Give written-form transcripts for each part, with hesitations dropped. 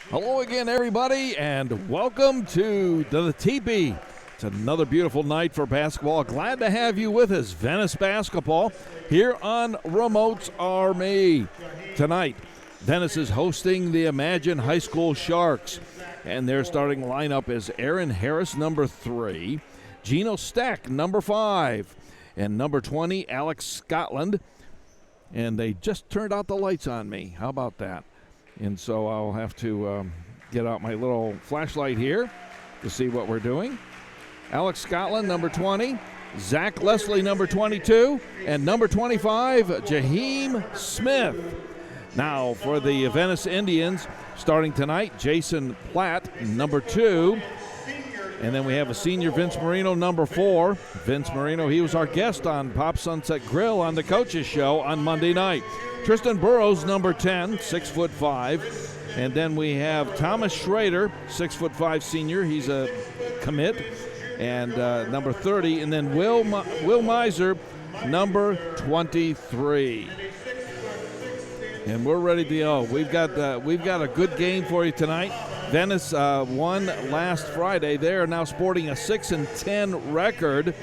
Hello again, everybody, and welcome to the TeePee. It's another beautiful night for basketball. Glad to have you with us. Venice basketball here on RemotesRMe. Tonight, Venice is hosting the Imagine High School Sharks, and their starting lineup is Aaron Harris, number 3, Gino Stack, number 5, and number 20, Alex Scotland. And they just turned out the lights on me. How about that? And so I'll have to get out my little flashlight here to see what we're doing. Alex Scotland, number 20. Zach Leslie, number 22. And number 25, Jaheim Smith. Now for the Venice Indians, starting tonight, Jason Platt, number 2. And then we have a senior, Vince Marino, number 4. Vince Marino, he was our guest on Pop Sunset Grill on the Coaches Show on Monday night. Tristan Burrows, number 10, 6'5". And then we have Thomas Schrader, 6'5" senior. He's a commit. And number 30. And then Will Miser, number 23. And we're ready to go. We've got a good game for you tonight. Venice won last Friday. They are now sporting a 6-10 record,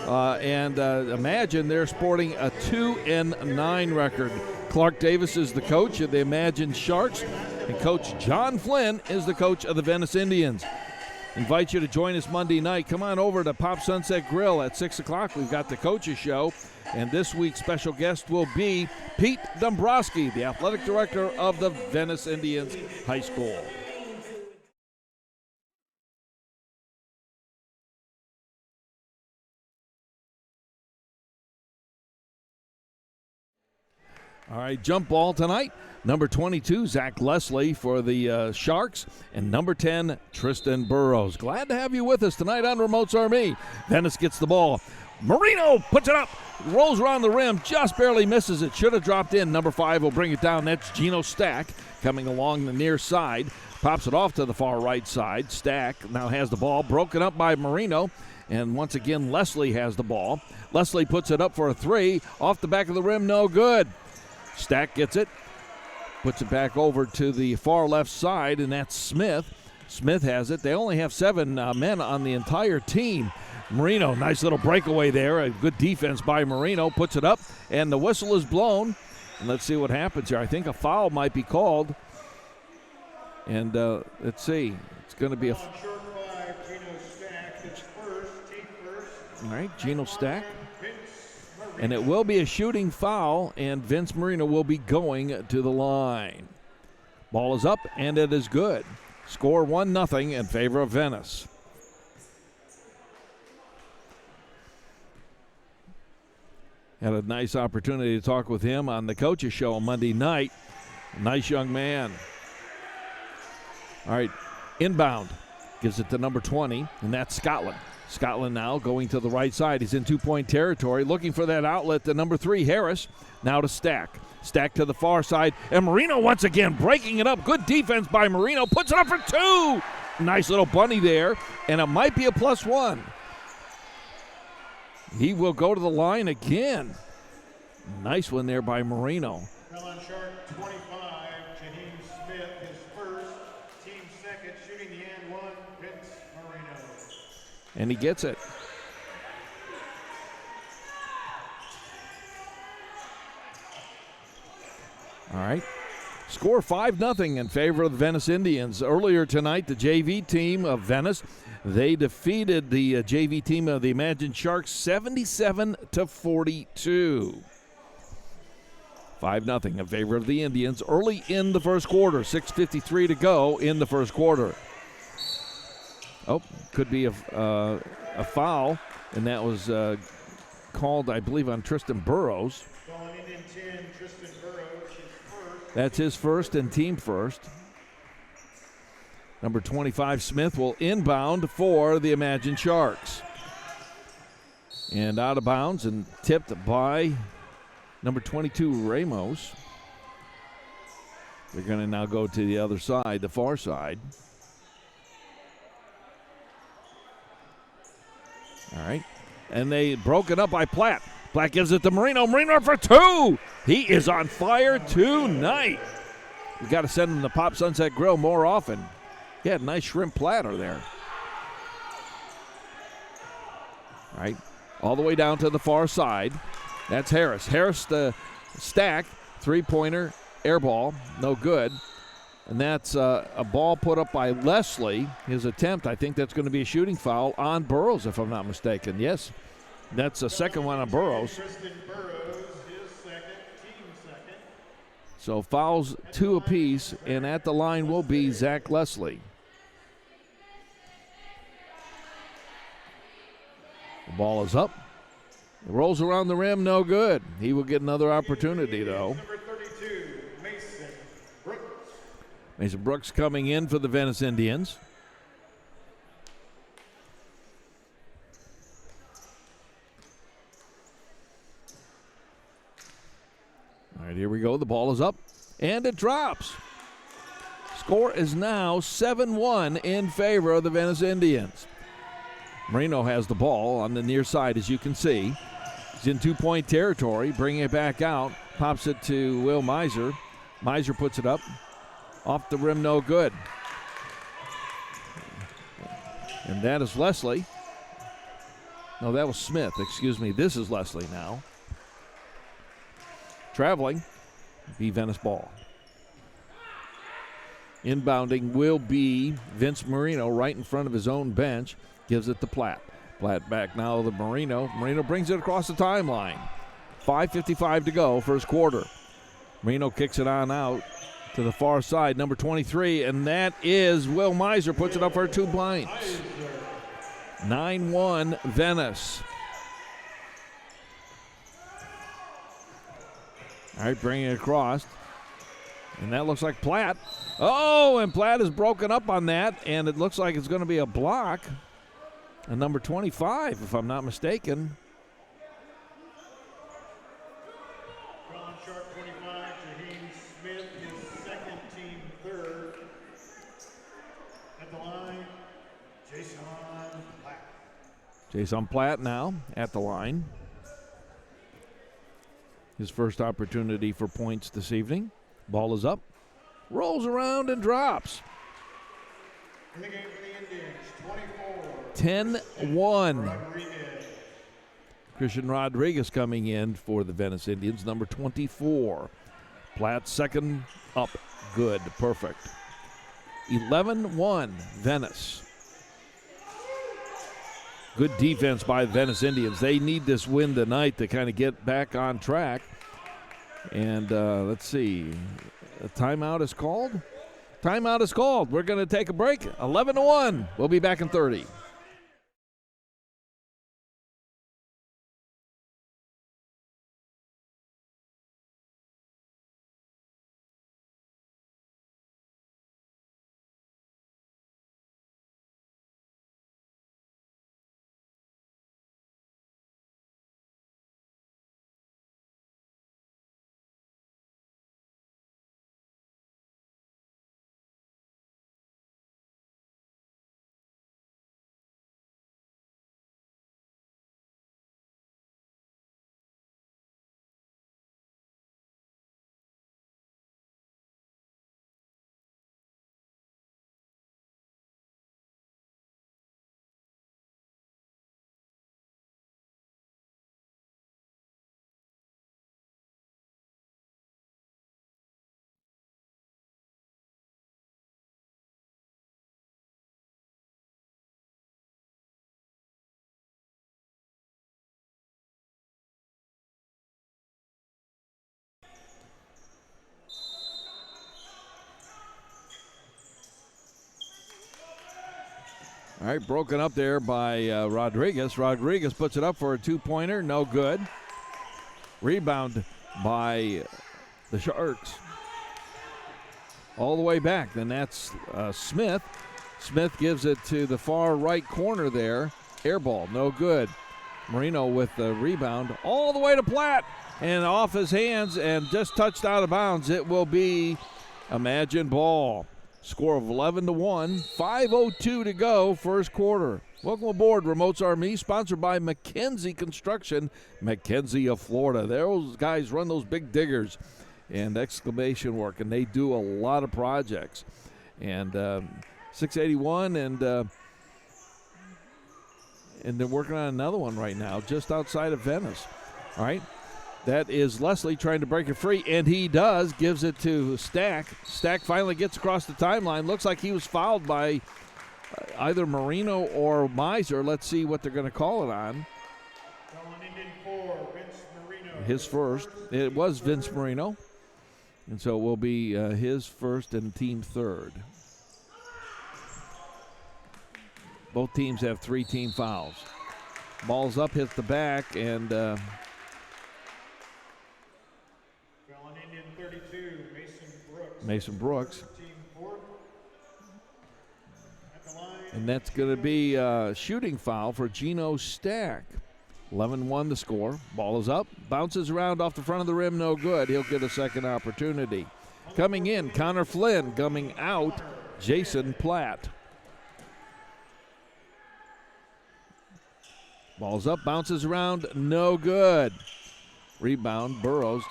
and Imagine they're sporting a 2-9 record. Clark Davis is the coach of the Imagine Sharks, and Coach John Flynn is the coach of the Venice Indians. Invite you to join us Monday night. Come on over to Pop Sunset Grill at 6 o'clock. We've got the Coaches Show, and this week's special guest will be Pete Dombrowski, the athletic director of the Venice Indians High School. All right, jump ball tonight. Number 22, Zach Leslie for the Sharks, and number 10, Tristan Burrows. Glad to have you with us tonight on RemotesRMe. Venice gets the ball. Marino puts it up, rolls around the rim, just barely misses it. Should have dropped in. Number 5 will bring it down. That's Gino Stack coming along the near side. Pops it off to the far right side. Stack now has the ball, broken up by Marino. And once again, Leslie has the ball. Leslie puts it up for a 3. Off the back of the rim, no good. Stack gets it, puts it back over to the far left side, and that's Smith. Smith has it. They only have 7 men on the entire team. Marino, nice little breakaway there. A good defense by Marino. Puts it up, and the whistle is blown. And let's see what happens here. I think a foul might be called. And let's see. It's going to be a... All right, Gino Stack. And it will be a shooting foul, and Vince Marino will be going to the line. Ball is up, and it is good. Score 1-0 in favor of Venice. Had a nice opportunity to talk with him on the Coaches Show on Monday night. Nice young man. All right, inbound. Gives it to number 20, and that's Scotland. Scotland now going to the right side. He's in two-point territory, looking for that outlet to number 3, Harris. Now to Stack. Stack to the far side, and Marino once again breaking it up. Good defense by Marino. Puts it up for 2. Nice little bunny there, and it might be a +1. He will go to the line again. Nice one there by Marino. Well, on shark 25, Jaheim Smith, his first, team second, shooting the and 1, Vince Marino. And he gets it. All right. Score 5-0 in favor of the Venice Indians. Earlier tonight, the JV team of Venice, they defeated the JV team of the Imagine Sharks 77-42. 5-0 in favor of the Indians early in the first quarter. 6:53 to go in the first quarter. Oh, could be a foul, and that was called, I believe, on Tristan Burrows. Going in 10, Tristan Burrows, his first. That's his first and team first. Number 25, Smith, will inbound for the Imagine Sharks. And out of bounds and tipped by number 22, Ramos. They're going to now go to the other side, the far side. All right. And they broke it up by Platt. Platt gives it to Marino. Marino for 2. He is on fire tonight. We got to send him to Pop Sunset Grill more often. He had a nice shrimp platter there. All right, all the way down to the far side. That's Harris. Harris, the stack, three-pointer, air ball, no good. And that's a ball put up by Leslie. His attempt, I think that's going to be a shooting foul on Burrows, if I'm not mistaken. Yes, that's a second one on Burrows. So fouls 2 apiece, and at the line will be Zach Leslie. The ball is up. It rolls around the rim, no good. He will get another opportunity, though. Number 32, Mason Brooks. Mason Brooks coming in for the Venice Indians. All right, here we go. The ball is up, and it drops. Score is now 7-1 in favor of the Venice Indians. Marino has the ball on the near side, as you can see. He's in two-point territory, bringing it back out. Pops it to Will Miser. Miser puts it up. Off the rim, no good. And that is Leslie. No, that was Smith. Excuse me. This is Leslie now. Traveling, be Venice ball. Inbounding will be Vince Marino right in front of his own bench. Gives it to Platt. Platt back now to Marino. Marino brings it across the timeline. 5:55 to go, first quarter. Marino kicks it on out to the far side, number 23, and that is Will Miser, puts it up for 2 points. 9-1 Venice. All right, bringing it across. And that looks like Platt. Oh, and Platt is broken up on that, and it looks like it's going to be a block. And number 25, if I'm not mistaken. Drawn sharp 25, Jaheim Smith, his second, team third. At the line, Jason Platt. Jason Platt now at the line. His first opportunity for points this evening. Ball is up, rolls around and drops. In the game for the Indians, 24. 10-1. Rodriguez. Christian Rodriguez coming in for the Venice Indians, number 24. Platt second up, good, perfect. 11-1 Venice. Good defense by the Venice Indians. They need this win tonight to kind of get back on track. And let's see, a timeout is called? Timeout is called. We're going to take a break. 11-1. We'll be back in 30. All right, broken up there by Rodriguez. Rodriguez puts it up for a two-pointer, no good. Rebound by the Sharks. All the way back, then that's Smith. Smith gives it to the far right corner there. Air ball, no good. Marino with the rebound all the way to Platt and off his hands and just touched out of bounds. It will be Imagine ball. Score of 11-1, 5:02 to go, first quarter. Welcome aboard RemotesRMe, sponsored by McKenzie Construction, McKenzie of Florida. Those guys run those big diggers and excavation work, and they do a lot of projects. And 681, and they're working on another one right now just outside of Venice. All right. That is Leslie trying to break it free, and he does. Gives it to Stack. Stack finally gets across the timeline. Looks like he was fouled by either Marino or Miser. Let's see what they're going to call it on. His first. It was Vince Marino. And so it will be his first and team third. Both teams have 3 team fouls. Ball's up, hits the back, and Mason Brooks. And that's going to be a shooting foul for Gino Stack. 11-1 the score. Ball is up. Bounces around off the front of the rim. No good. He'll get a second opportunity. Coming in, Connor Flynn. Coming out, Jason Platt. Ball's up. Bounces around. No good. Rebound, Burrows.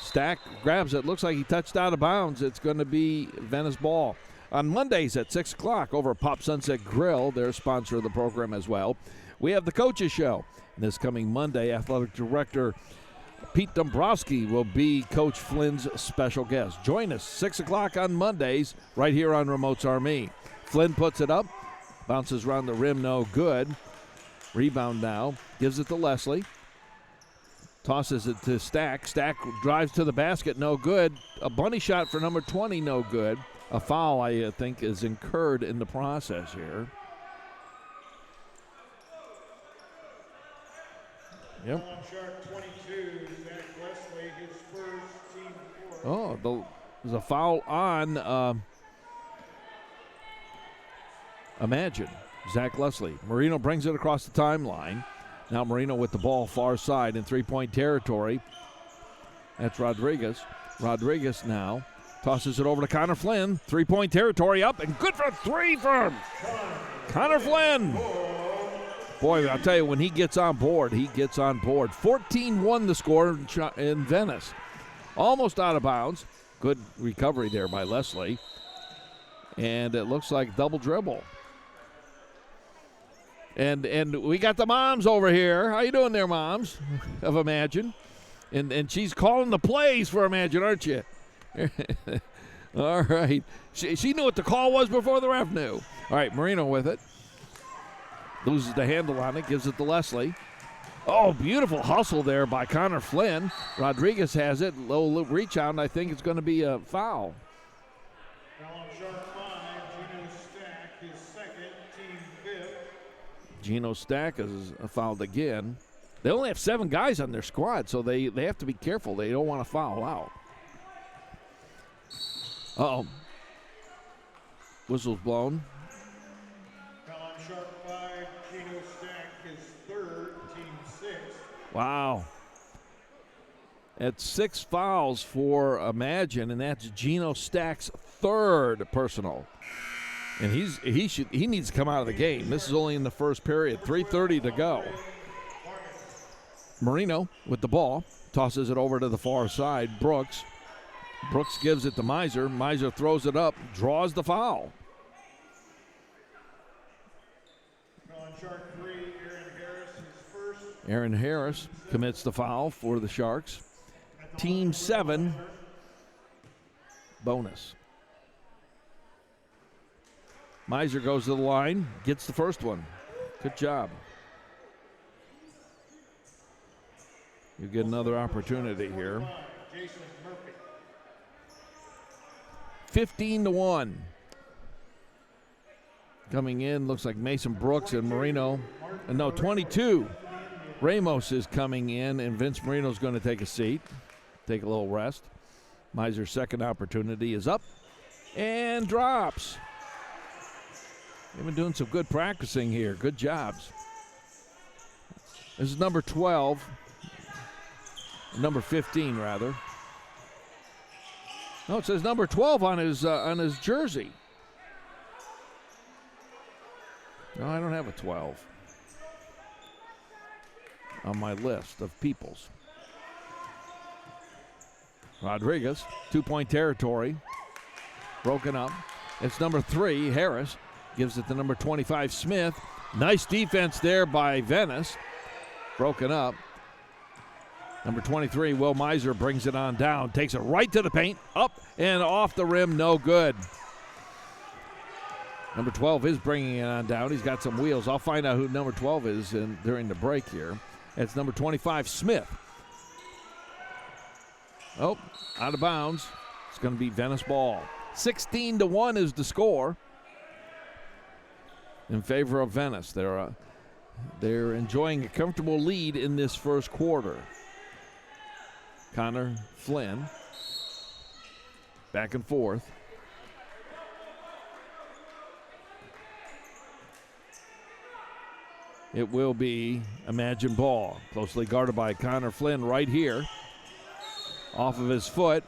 Stack grabs it. Looks like he touched out of bounds. It's going to be Venice ball. On Mondays at 6 o'clock over at Pop Sunset Grill, they're a sponsor of the program as well, we have the Coaches Show. And this coming Monday, Athletic Director Pete Dombrowski will be Coach Flynn's special guest. Join us 6 o'clock on Mondays right here on RemotesRMe. Flynn puts it up. Bounces around the rim. No good. Rebound now. Gives it to Leslie. Tosses it to Stack. Stack drives to the basket. No good. A bunny shot for number 20. No good. A foul, I think, is incurred in the process here. Yep. Oh, there's a foul on Imagine. Zach Leslie. Marino brings it across the timeline. Now Marino with the ball far side in three-point territory. That's Rodriguez. Rodriguez now tosses it over to Connor Flynn. Three-point territory up and good for 3 for Connor Flynn. Boy, I'll tell you, when he gets on board, he gets on board. 14-1 the score in Venice. Almost out of bounds. Good recovery there by Leslie. And it looks like double dribble. And we got the moms over here. How you doing there, moms, of Imagine? And she's calling the plays for Imagine, aren't you? All right. She knew what the call was before the ref knew. All right, Marino with it. Loses the handle on it, gives it to Leslie. Oh, beautiful hustle there by Connor Flynn. Rodriguez has it. Low reach out, and I think it's going to be a foul. Gino Stack is fouled again. They only have 7 guys on their squad, so they have to be careful. They don't want to foul out. Uh-oh. Whistle's blown. Gino Stack, his 3rd, team 6. Wow. That's 6 fouls for Imagine, and that's Gino Stack's 3rd personal. And he needs to come out of the game. This is only in the first period. 3:30 to go. Marino with the ball. Tosses it over to the far side. Brooks. Brooks gives it to Miser. Miser throws it up. Draws the foul. Aaron Harris commits the foul for the Sharks. Team 7. Bonus. Miser goes to the line, gets the first one. Good job. You get another opportunity here. 15-1. Coming in, looks like Mason Brooks and Marino. No, 22. Ramos is coming in, and Vince Marino's going to take a seat, take a little rest. Miser's second opportunity is up and drops. They've been doing some good practicing here. Good jobs. This is number 12. Number 15, rather. No, it says number 12 on his jersey. No, I don't have a 12 on my list of peoples. Rodriguez, 2-point territory. Broken up. It's number 3, Harris. Gives it to number 25, Smith. Nice defense there by Venice. Broken up. Number 23, Will Miser brings it on down. Takes it right to the paint. Up and off the rim. No good. Number 12 is bringing it on down. He's got some wheels. I'll find out who number 12 is during the break here. It's number 25, Smith. Oh, out of bounds. It's going to be Venice ball. 16-1 is the score in favor of Venice. They're enjoying a comfortable lead in this first quarter. Connor Flynn back and forth. It will be Imagine ball. Closely guarded by Connor Flynn right here. Off of his foot.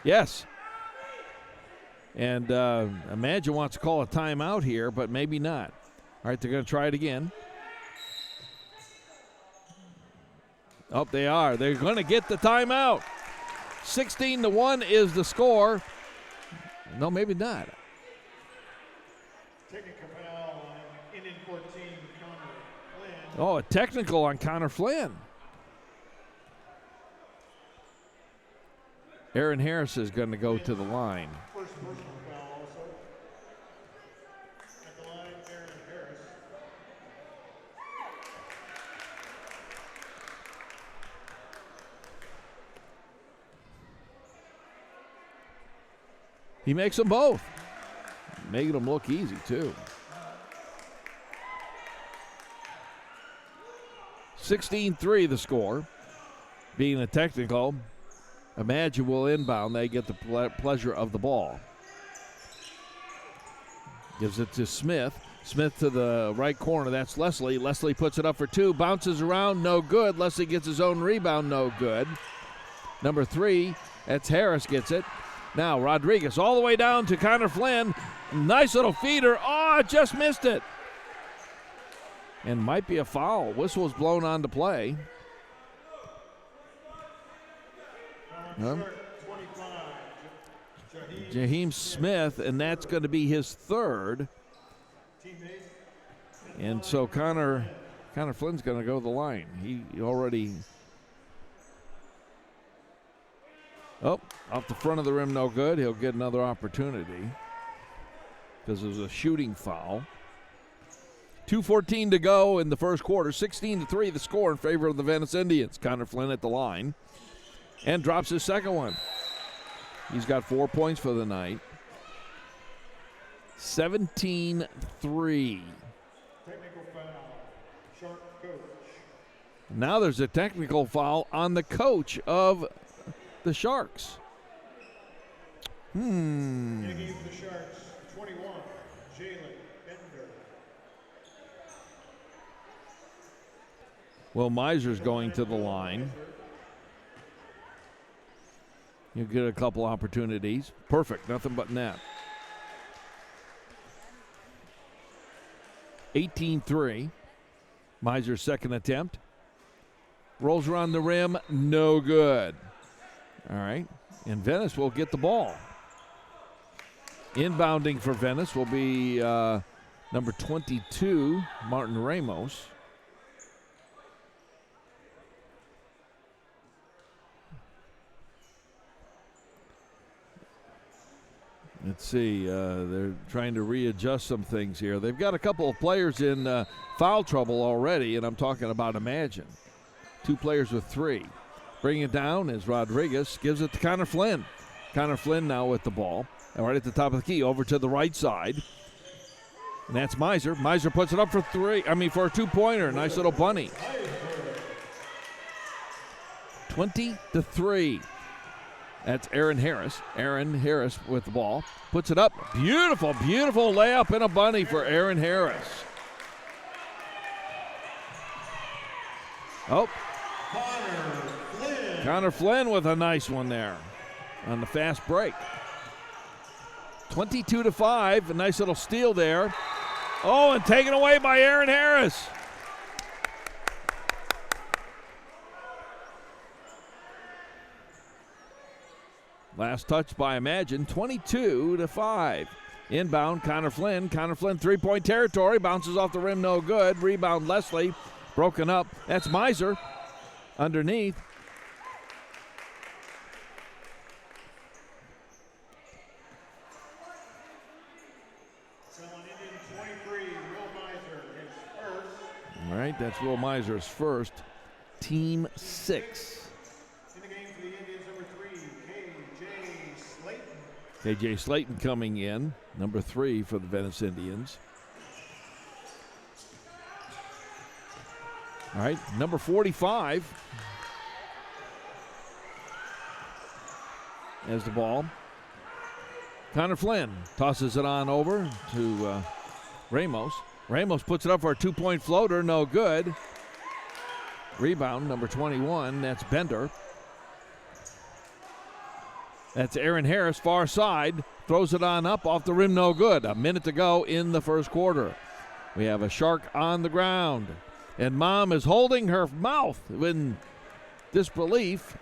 Yes. And Imagine wants to call a timeout here, but maybe not. All right, they're going to try it again. Oh, they are. They're going to get the timeout. 16-1 is the score. No, maybe not. Technical foul on Indian 14, Connor Flynn. Oh, a technical on Connor Flynn. Aaron Harris is going to go to the line. First personal foul also. At the line, Aaron Harris. He makes them both. Making them look easy, too. 16-3 the score. Being a technical, Imagine will inbound. They get the pleasure of the ball. Gives it to Smith. Smith to the right corner. That's Leslie. Leslie puts it up for 2. Bounces around. No good. Leslie gets his own rebound. No good. Number 3, that's Harris gets it. Now Rodriguez all the way down to Connor Flynn. Nice little feeder. Oh, just missed it. And might be a foul. Whistle's blown on to play. Jaheim Smith, and that's going to be his 3rd. And so Connor Flynn's going to go to the line. He already... Oh, off the front of the rim, no good. He'll get another opportunity because it was a shooting foul. 2:14 to go in the first quarter. 16-3 the score in favor of the Venice Indians. Connor Flynn at the line and drops his second one. He's got 4 points for the night. 17-3. Technical foul. Sharp coach. Now there's a technical foul on the coach of the Sharks. Taking the Sharks, 21, Jalen Bender. Will Miser's going to the line. You'll get a couple opportunities. Perfect, nothing but net. 18-3. Miser's second attempt. Rolls around the rim, no good. All right, and Venice will get the ball. Inbounding for Venice will be number 22, Martin Ramos. Let's see, they're trying to readjust some things here. They've got a couple of players in foul trouble already, and I'm talking about Imagine. 2 players with 3. Bringing it down is Rodriguez. Gives it to Connor Flynn. Connor Flynn now with the ball. And right at the top of the key, over to the right side. And that's Miser. Miser puts it up for 3. For a 2-pointer. Nice little bunny. 20-3. That's Aaron Harris. Aaron Harris with the ball. Puts it up. Beautiful, beautiful layup and a bunny for Aaron Harris. Oh. Connor Flynn with a nice one there on the fast break. 22-5. A nice little steal there. Oh, and taken away by Aaron Harris. Last touch by Imagine, 22-5. Inbound, Connor Flynn. Connor Flynn, three-point territory. Bounces off the rim, no good. Rebound, Leslie. Broken up. That's Miser underneath. All right, that's Will Miser's first. Team 6. In the game for the Indians, number 3, K.J. Slayton. K.J. Slayton coming in, number 3 for the Venice Indians. All right, number 45 has the ball. Connor Flynn tosses it on over to Ramos. Ramos puts it up for a two-point floater, no good. Rebound, number 21, that's Bender. That's Aaron Harris, far side, throws it on up, off the rim, no good. A minute to go in the first quarter. We have a Shark on the ground, and Mom is holding her mouth in disbelief.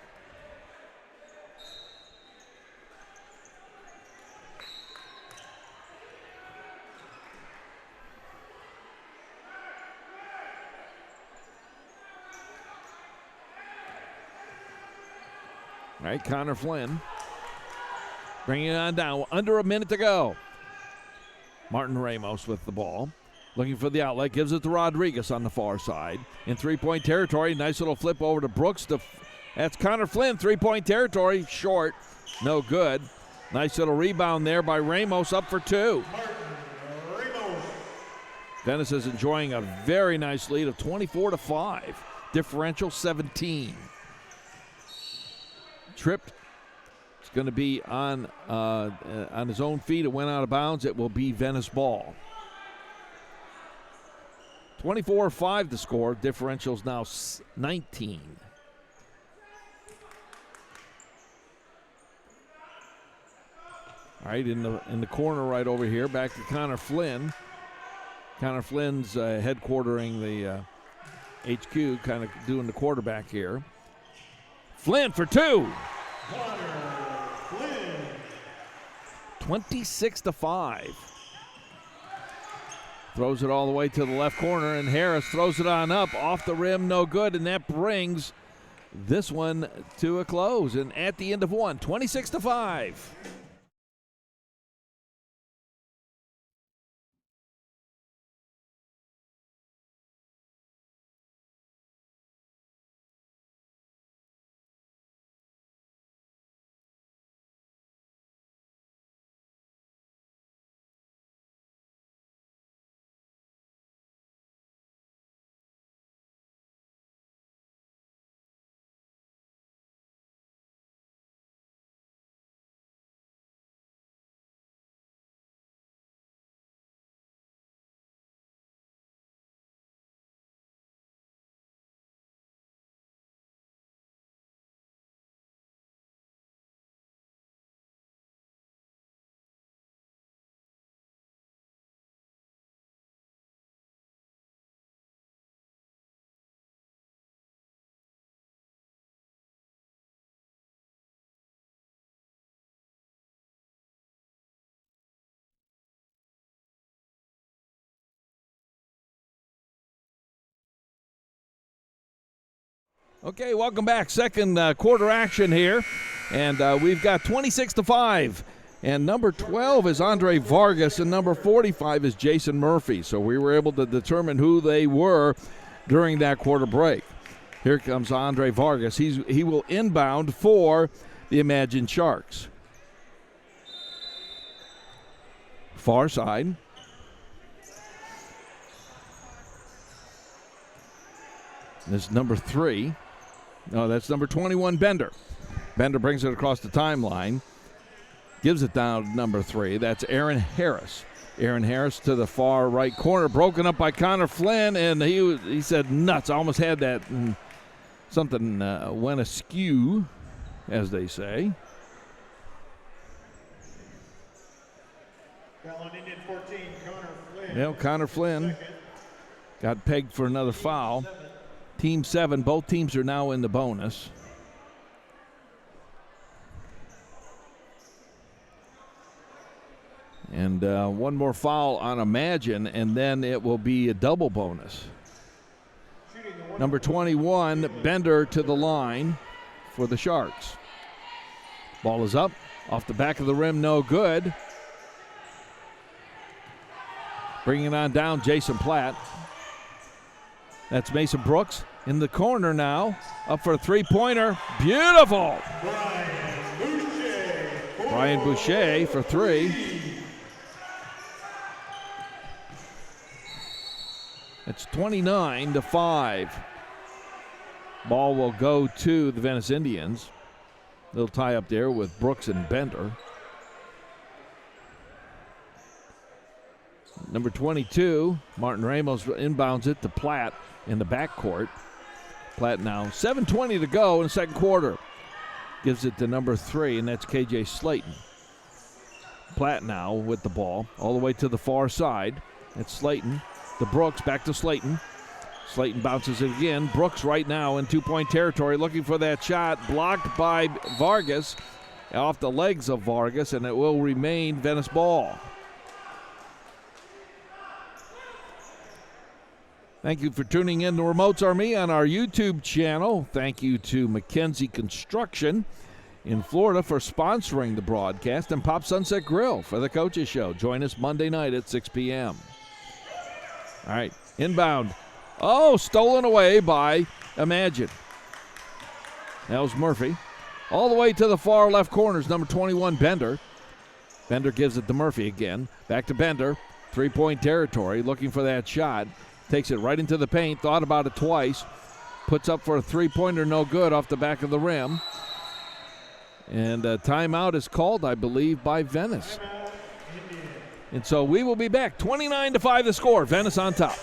All right, Connor Flynn bringing it on down. Under a minute to go. Martin Ramos with the ball. Looking for the outlet. Gives it to Rodriguez on the far side. In three-point territory. Nice little flip over to Brooks. That's Connor Flynn. Three-point territory. Short. No good. Nice little rebound there by Ramos. Up for two. Venice is enjoying a very nice lead of 24-5. Differential 17. Tripped. It's going to be on his own feet. It went out of bounds. It will be Venice ball. 24-5 the score. Differential's now 19. All right, in the corner right over here, back to Connor Flynn. Connor Flynn's headquartering the HQ, kind of doing the quarterback here. Flynn for two. 26-5. Throws it all the way to the left corner, and Harris throws it on up, off the rim, no good, and that brings this one to a close. And at the end of one, 26-5. Okay, welcome back. Second quarter action here, and we've got 26-5. And number 12 is Andre Vargas, and number 45 is Jason Murphy. So we were able to determine who they were during that quarter break. Here comes Andre Vargas. He will inbound for the Imagine Sharks. Far side. This is number 3. No, that's number 21, Bender. Bender brings it across the timeline. Gives it down to number 3. That's Aaron Harris. Aaron Harris to the far right corner. Broken up by Connor Flynn, and he said nuts. Almost had that. Something went askew, as they say. Fouling Indian 14, Connor Flynn. Well, Connor Flynn Second. got pegged for another foul. Team 7, both teams are now in the bonus. And one more foul on Imagine, and then it will be a double bonus. Number 21, Bender to the line for the Sharks. Ball is up, off the back of the rim, no good. Bringing it on down, Jason Platt. That's Mason Brooks in the corner now, up for a three-pointer. Beautiful! Brian Boucher for three. It's 29-5. Ball will go to the Venice Indians. Little tie up there with Brooks and Bender. Number 22, Martin Ramos inbounds it to Platt in the backcourt. Platt now, 7:20 to go in the second quarter. Gives it to number 3, and that's KJ Slayton. Platt now with the ball all the way to the far side. It's Slayton. To Brooks, back to Slayton. Slayton bounces it again. Brooks right now in two-point territory looking for that shot. Blocked by Vargas off the legs of Vargas, and it will remain Venice ball. Thank you for tuning in to RemotesRMe on our YouTube channel. Thank you to McKenzie Construction in Florida for sponsoring the broadcast, and Pop Sunset Grill for the Coaches Show. Join us Monday night at 6 p.m. All right, inbound. Oh, stolen away by Imagine. That was Murphy. All the way to the far left corners, number 21, Bender. Bender gives it to Murphy again. Back to Bender. Three-point territory, looking for that shot. Takes it right into the paint, thought about it twice. Puts up for a three-pointer, no good, off the back of the rim. And a timeout is called, I believe, by Venice. And so we will be back. 29-5 the score. Venice on top.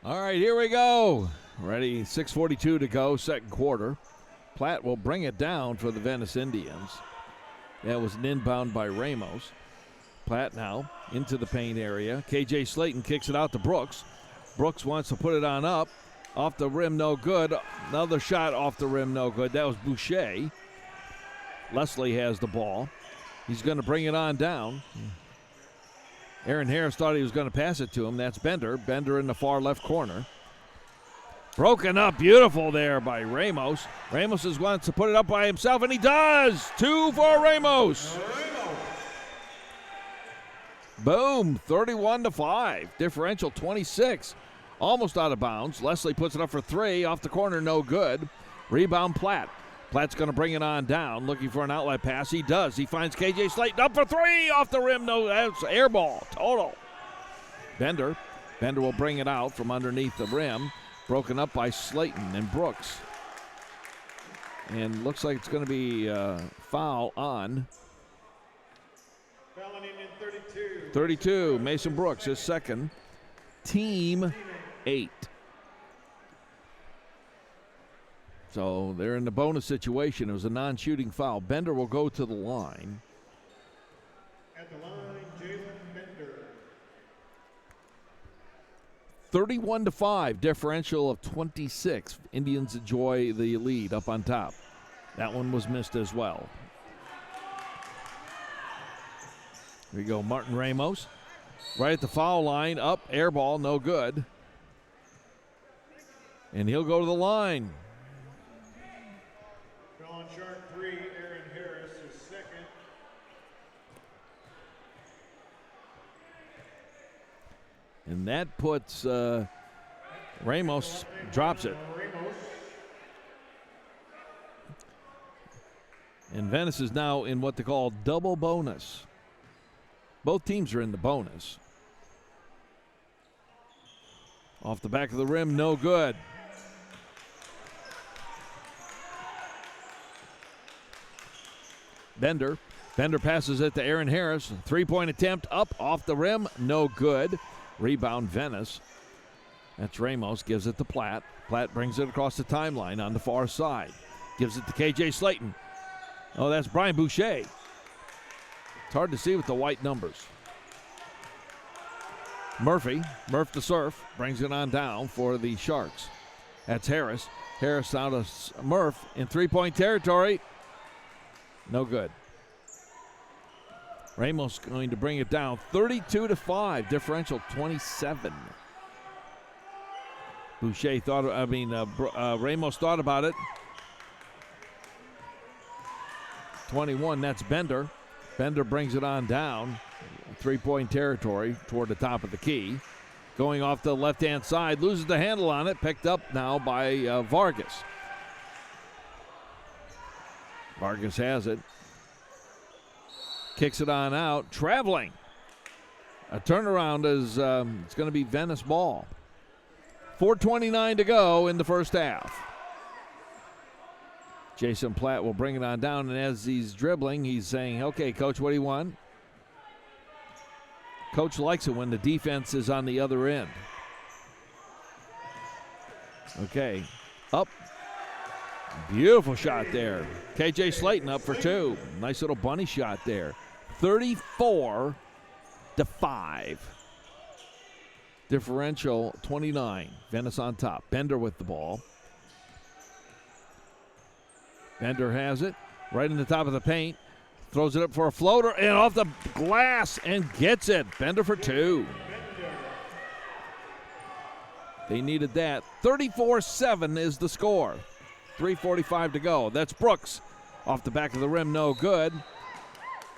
All right, here we go. Ready, 6:42 to go, second quarter. Platt will bring it down for the Venice Indians. That was an inbound by Ramos. Platt now into the paint area. KJ Slayton kicks it out to Brooks. Brooks wants to put it on up. Off the rim, no good. Another shot off the rim, no good. That was Boucher. Leslie has the ball. He's going to bring it on down. Aaron Harris thought he was going to pass it to him. That's Bender. Bender in the far left corner. Broken up, beautiful there by Ramos. Ramos wants to put it up by himself, and he does. 2 for Ramos. Boom, 31-5. Differential 26. Almost out of bounds. Leslie puts it up for 3. Off the corner, no good. Rebound, Platt. Platt's going to bring it on down, looking for an outlet pass. He does. He finds KJ Slayton up for 3. Off the rim, no, that's air ball, total. Bender will bring it out from underneath the rim. Broken up by Slayton and Brooks. And looks like it's going to be a foul on 32. Mason Brooks, his second. Team 8. So they're in the bonus situation. It was a non-shooting foul. Bender will go to the line. At the line, Jalen Bender. 31-5, differential of 26. Indians enjoy the lead up on top. That one was missed as well. Here we go, Martin Ramos. Right at the foul line, up, air ball, no good. And he'll go to the line. On sharp 3, Aaron Harris is second. And that puts Ramos, drops it. And Venice is now in what they call double bonus. Both teams are in the bonus. Off the back of the rim, no good. Bender passes it to Aaron Harris. Three-point attempt up off the rim, no good. Rebound Venice. That's Ramos, gives it to Platt. Platt brings it across the timeline on the far side. Gives it to KJ Slayton. Oh, that's Brian Boucher. It's hard to see with the white numbers. Murph the Surf, brings it on down for the Sharks. That's Harris. Harris down to Murph in three-point territory. No good. Ramos going to bring it down 32-5, differential 27. Ramos thought about it. 21, that's Bender. Bender brings it on down. Three-point territory toward the top of the key. Going off the left-hand side, loses the handle on it, picked up now by Vargas. Vargas has it. Kicks it on out, traveling. A turnaround is it's going to be Venice ball. 4:29 to go in the first half. Jason Platt will bring it on down, and as he's dribbling, he's saying, okay, coach, what do you want? Coach likes it when the defense is on the other end. Okay, up. Beautiful shot there. KJ Slayton up for two. Nice little bunny shot there. 34-5. Differential 29. Venice on top. Bender with the ball. Bender has it right in the top of the paint. Throws it up for a floater and off the glass and gets it. Bender for two. They needed that. 34-7 is the score. 3:45 to go. That's Brooks. Off the back of the rim, no good.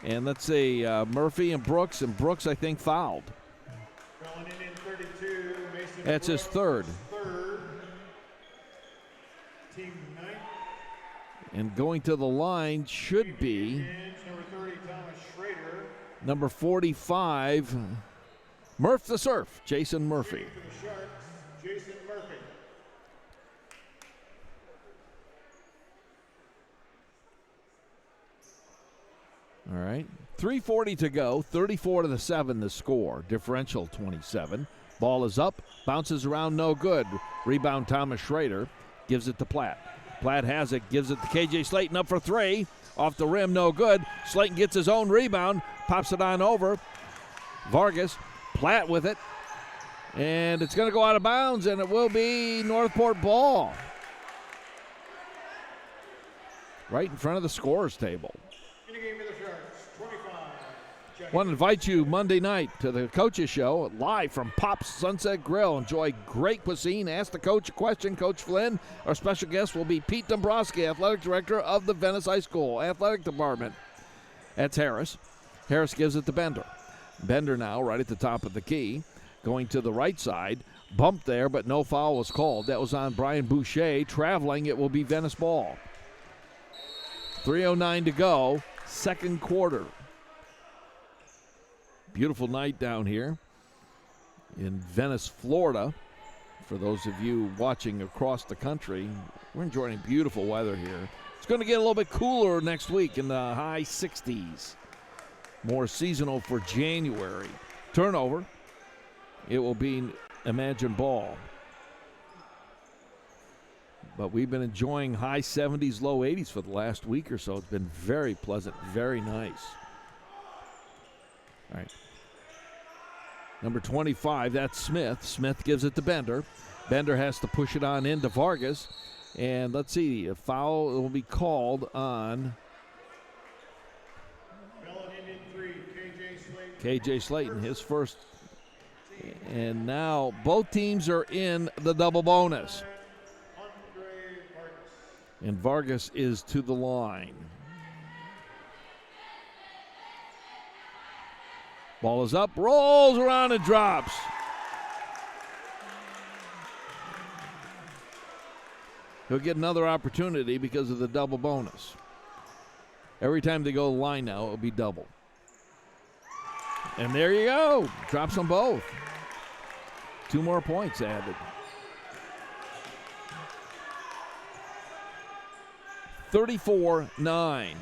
And let's see, Murphy and Brooks I think fouled. Going in 32, Mason That's his third. Team 9. And going to the line should be Number 30, Thomas Schrader. number 45, Murph the Surf, Jason Murphy. For the Sharks, Jason Murphy. All right, 3:40 to go, 34-7 the score, differential 27. Ball is up, bounces around, no good. Rebound Thomas Schrader, gives it to Platt. Platt has it, gives it to KJ Slayton up for three. Off the rim, no good. Slayton gets his own rebound, pops it on over. Vargas, Platt with it. And it's going to go out of bounds, and it will be Northport ball. Right in front of the scorer's table. In the game for the Sharks, 25. I want to invite you Monday night to the Coaches Show, live from Pop's Sunset Grill. Enjoy great cuisine. Ask the coach a question, Coach Flynn. Our special guest will be Pete Dombrowski, Athletic Director of the Venice High School Athletic Department. That's Harris. Harris gives it to Bender. Bender now right at the top of the key. Going to the right side. Bumped there, but no foul was called. That was on Brian Boucher. Traveling, it will be Venice ball. 3:09 to go, second quarter. Beautiful night down here in Venice, Florida. For those of you watching across the country, we're enjoying beautiful weather here. It's going to get a little bit cooler next week in the high 60s. More seasonal for January. Turnover. It will be Imagine ball. But we've been enjoying high 70s, low 80s for the last week or so. It's been very pleasant, very nice. All right. Number 25, that's Smith. Smith gives it to Bender. Bender has to push it on into Vargas. And let's see, a foul will be called on Indian 3, KJ Slayton. KJ Slayton, his first. And now both teams are in the double bonus. And Vargas is to the line. Ball is up, rolls around and drops. He'll get another opportunity because of the double bonus. Every time they go to the line now, it'll be double. And there you go. Drops them both. 2 more points added. 34-9.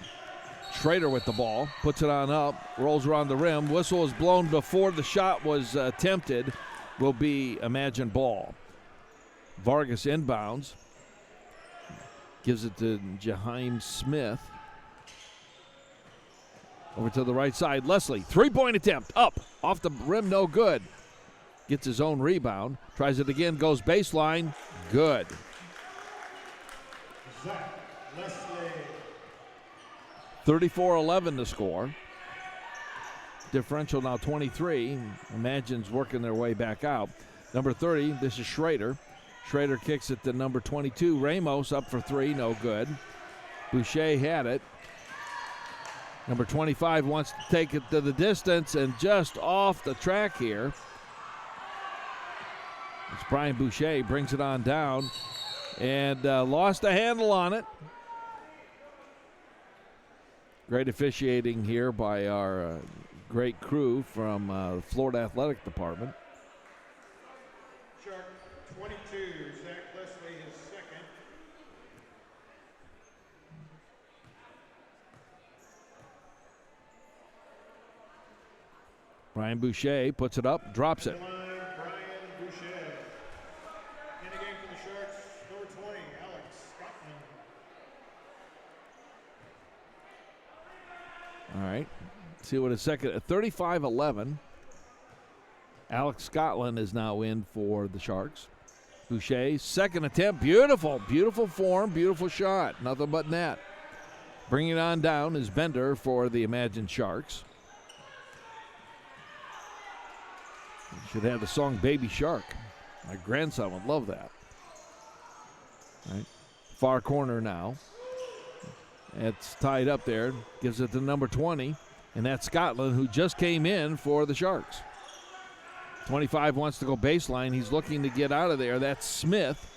Schrader with the ball, puts it on up, rolls around the rim. Whistle is blown before the shot was attempted. Will be Imagine ball. Vargas inbounds. Gives it to Jaheim Smith. Over to the right side. Leslie, 3-point attempt. Up. Off the rim, no good. Gets his own rebound. Tries it again. Goes baseline. Good. Zach Leslie. 34-11 to score. Differential now 23. Imagine's working their way back out. Number 30, this is Schrader. Schrader kicks it to number 22. Ramos up for 3, no good. Boucher had it. Number 25 wants to take it to the distance and just off the track here. It's Brian Boucher, brings it on down and lost a handle on it. Great officiating here by our great crew from the Florida Athletic Department. Shark 22, Zach Leslie, his second. Brian Boucher puts it up, drops it. Brian Boucher. In the game for the Sharks, number 20, Alex Scotland. All right. See what a second. 35-11. Alex Scotland is now in for the Sharks. Boucher, second attempt. Beautiful, beautiful form, beautiful shot. Nothing but net. Bringing it on down is Bender for the Imagine Sharks. Should have the song Baby Shark. My grandson would love that. All right. Far corner now. It's tied up there. Gives it to number 20. And that's Scotland, who just came in for the Sharks. 25 wants to go baseline. He's looking to get out of there. That's Smith.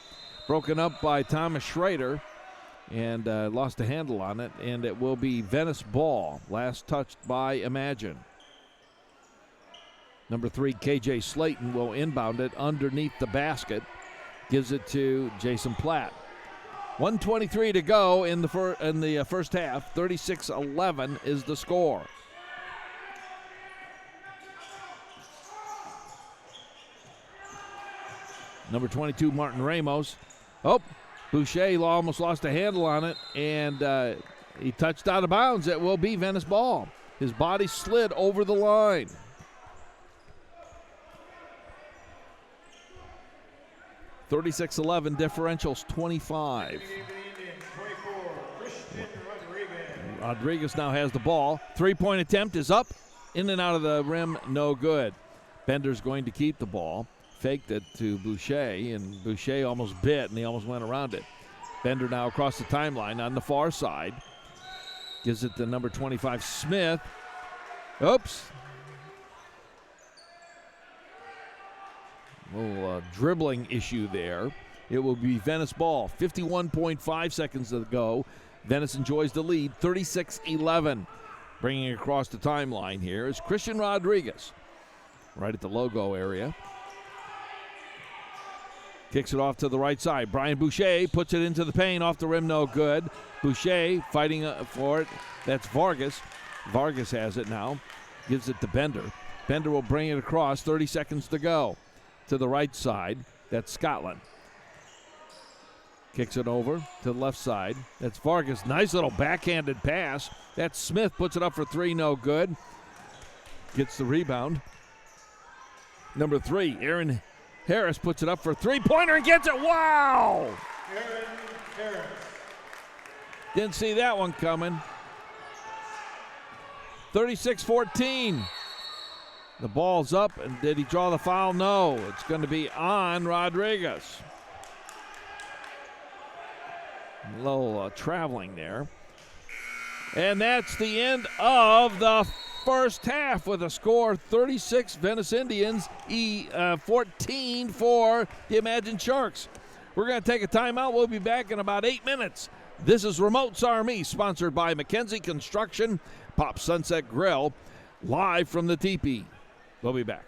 Broken up by Thomas Schrader. And lost a handle on it. And it will be Venice ball. Last touched by Imagine. Number 3, KJ Slayton will inbound it underneath the basket. Gives it to Jason Platt. 1:23 to go in the first half. 36-11 is the score. Number 22, Martin Ramos. Oh, Boucher almost lost a handle on it, and he touched out of bounds. It will be Venice ball. His body slid over the line. $36-11, differentials 25. Rodriguez now has the ball. 3-point attempt is up, in and out of the rim, no good. Bender's going to keep the ball. Faked it to Boucher, and Boucher almost bit, and he almost went around it. Bender now across the timeline on the far side. Gives it to number 25, Smith. Oops. Little dribbling issue there. It will be Venice ball. 51.5 seconds to go. Venice enjoys the lead, 36-11. Bringing it across the timeline here is Christian Rodriguez. Right at the logo area. Kicks it off to the right side. Brian Boucher puts it into the paint. Off the rim, no good. Boucher fighting for it. That's Vargas. Vargas has it now. Gives it to Bender. Bender will bring it across. 30 seconds to go. To the right side, that's Scotland. Kicks it over to the left side. That's Vargas. Nice little backhanded pass. That's Smith. Puts it up for 3, no good. Gets the rebound. Number 3, Aaron Harris puts it up for 3-pointer and gets it. Wow! Aaron Didn't see that one coming. 36-14. The ball's up, and did he draw the foul? No. It's going to be on Rodriguez. A little traveling there. And that's the end of the first half with a score 36 Venice Indians, 14 for the Imagine Sharks. We're going to take a timeout. We'll be back in about 8 minutes. This is RemotesRMe, sponsored by McKenzie Construction, Pop Sunset Grill, live from the TeePee. We'll be back.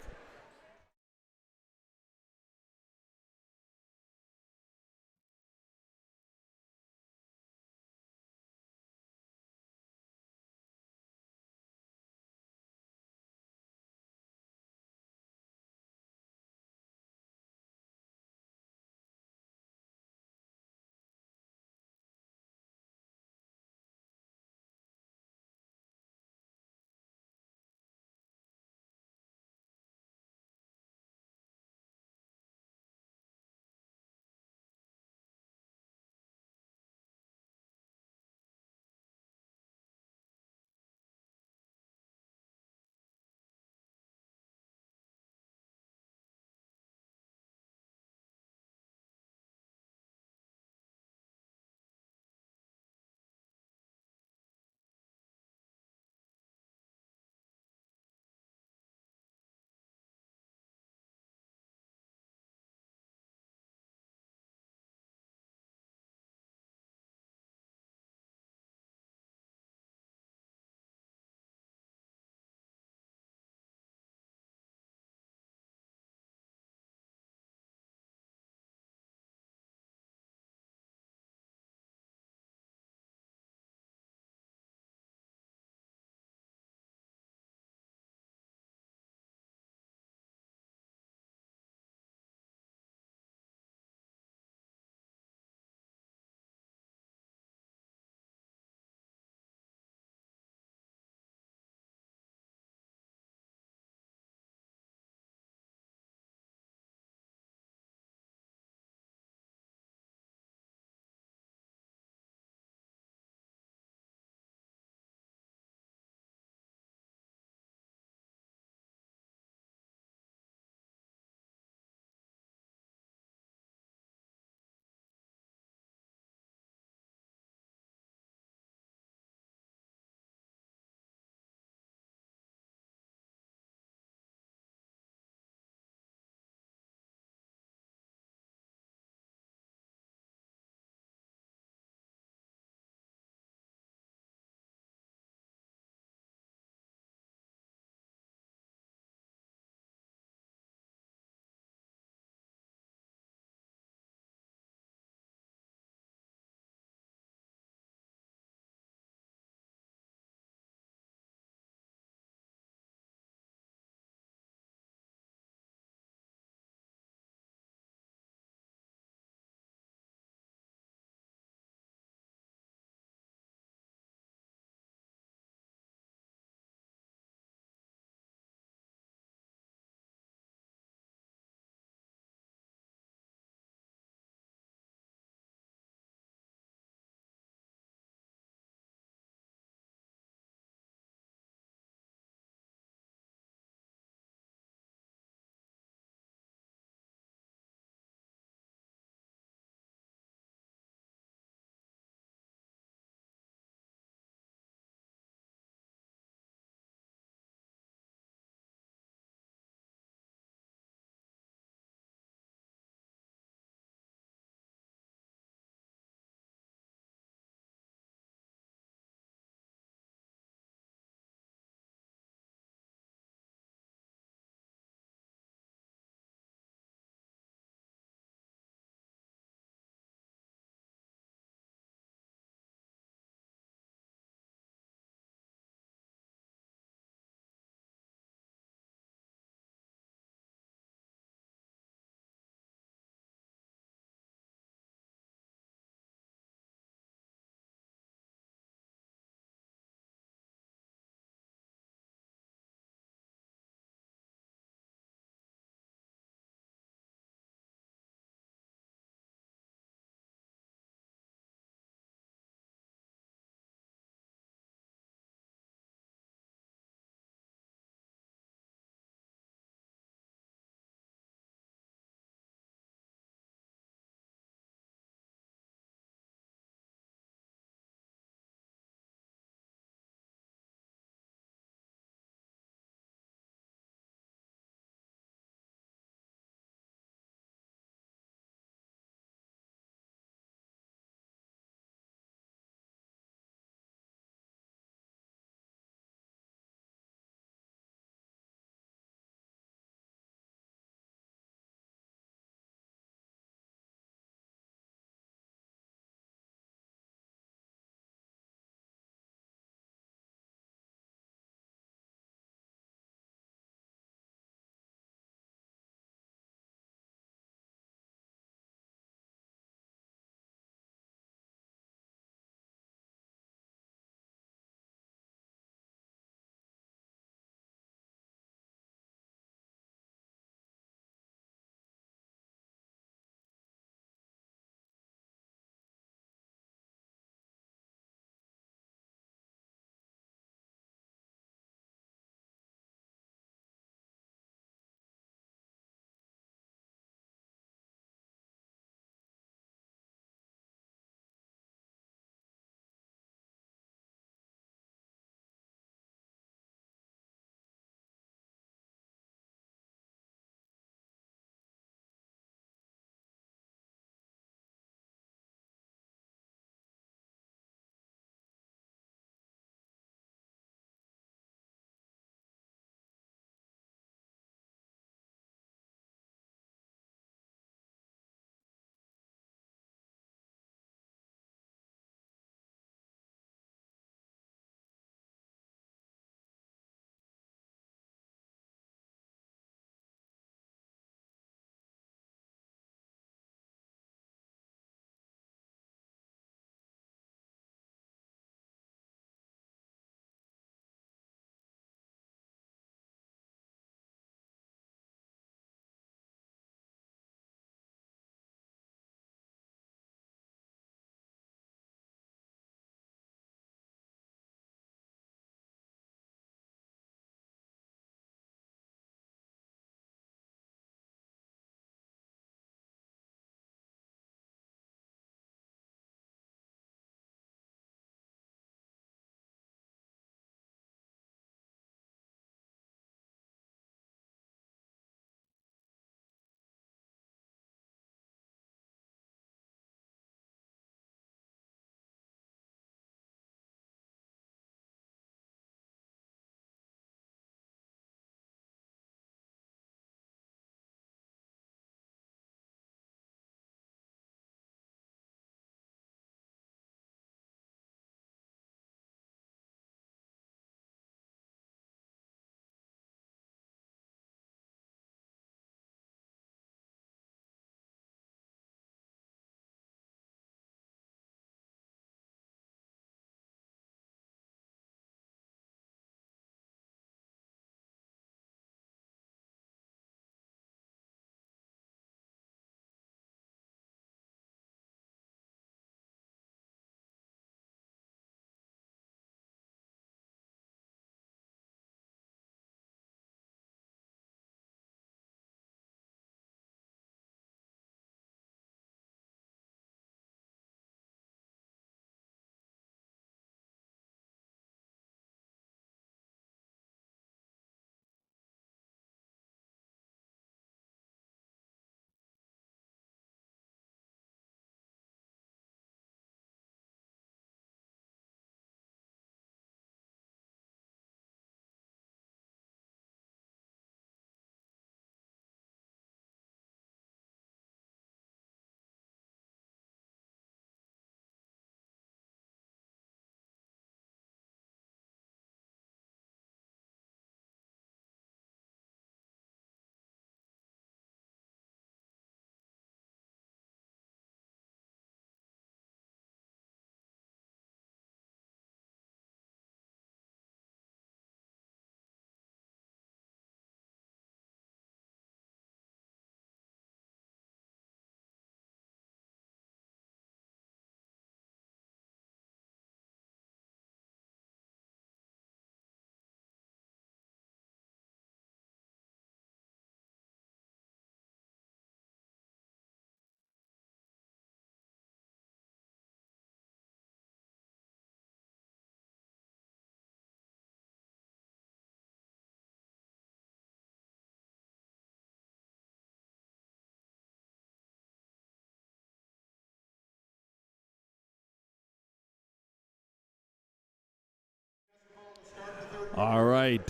All right.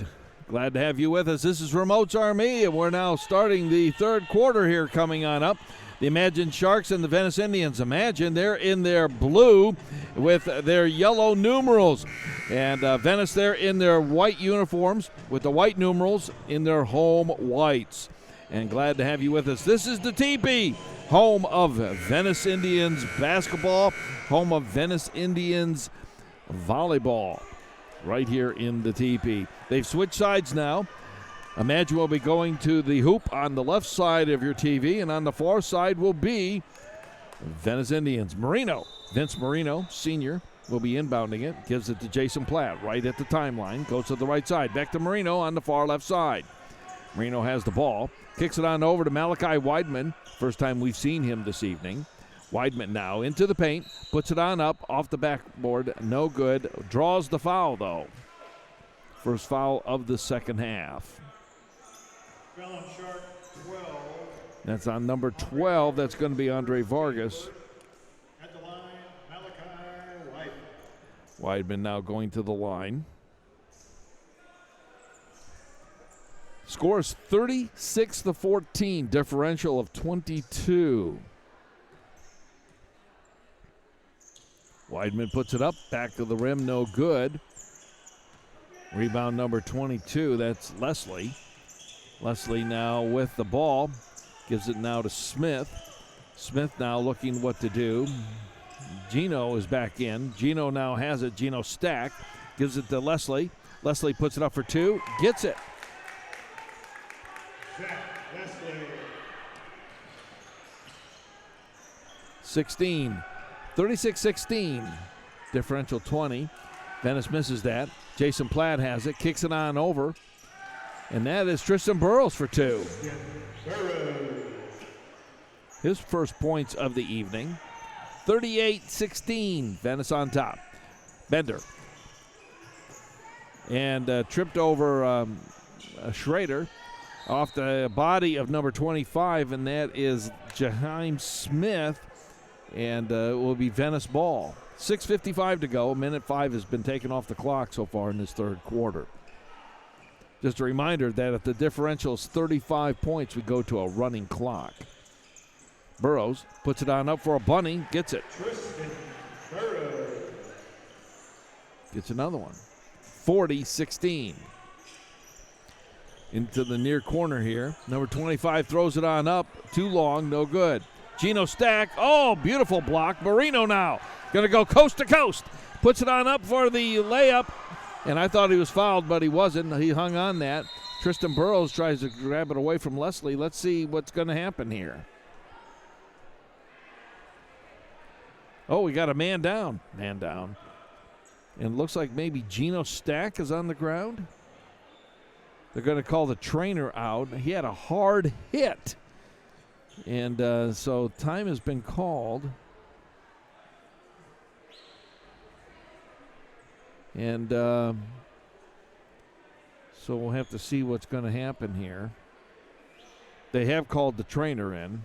Glad to have you with us. This is RemotesRMe, and we're now starting the third quarter here coming on up. The Imagine Sharks and the Venice Indians. Imagine they're in their blue with their yellow numerals. And Venice, they're in their white uniforms with the white numerals in their home whites. And glad to have you with us. This is the TeePee, home of Venice Indians basketball, home of Venice Indians volleyball, right here in the TeePee. They've switched sides now. Imagine we'll be going to the hoop on the left side of your TV, and on the far side will be Venice Indians. Vince Marino, senior, will be inbounding it. Gives it to Jason Platt right at the timeline. Goes to the right side. Back to Marino on the far left side. Marino has the ball. Kicks it on over to Malachi Weidman. First time we've seen him this evening. Weidman now into the paint. Puts it on up off the backboard. No good. Draws the foul, though. First foul of the second half. Foul on Shark 12. That's on number 12. That's going to be Andre Vargas. At the line, Malachi Weidman. Weidman now going to the line. Scores 36-14, differential of 22. Weidman puts it up, back to the rim, no good. Rebound number 22, that's Leslie. Leslie now with the ball, gives it now to Smith. Smith now looking what to do. Gino is back in. Gino now has it. Gino Stack gives it to Leslie. Leslie puts it up for two, gets it. Leslie. 36-16, differential 20. Venice misses that. Jason Platt has it, kicks it on over, and that is Tristan Burrows for two. His first points of the evening. 38-16, Venice on top. Bender. And tripped over Schrader off the body of number 25, and that is Jaheim Smith, and it will be Venice ball. 6:55 to go. Minute 5 has been taken off the clock so far in this third quarter. Just a reminder that if the differential is 35 points, we go to a running clock. Burrows puts it on up for a bunny, gets it. Tristan Burrows. Gets another one. 40-16. Into the near corner here. Number 25 throws it on up. Too long, no good. Gino Stack. Oh, beautiful block. Marino now. Going to go coast to coast. Puts it on up for the layup. And I thought he was fouled, but he wasn't. He hung on that. Tristan Burrows tries to grab it away from Leslie. Let's see what's going to happen here. Oh, we got a man down. Man down. And it looks like maybe Gino Stack is on the ground. They're going to call the trainer out. He had a hard hit. And so time has been called. And so we'll have to see what's going to happen here. They have called the trainer in.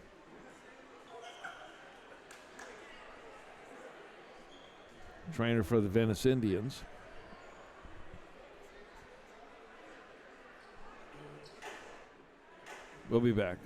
Trainer for the Venice Indians. We'll be back.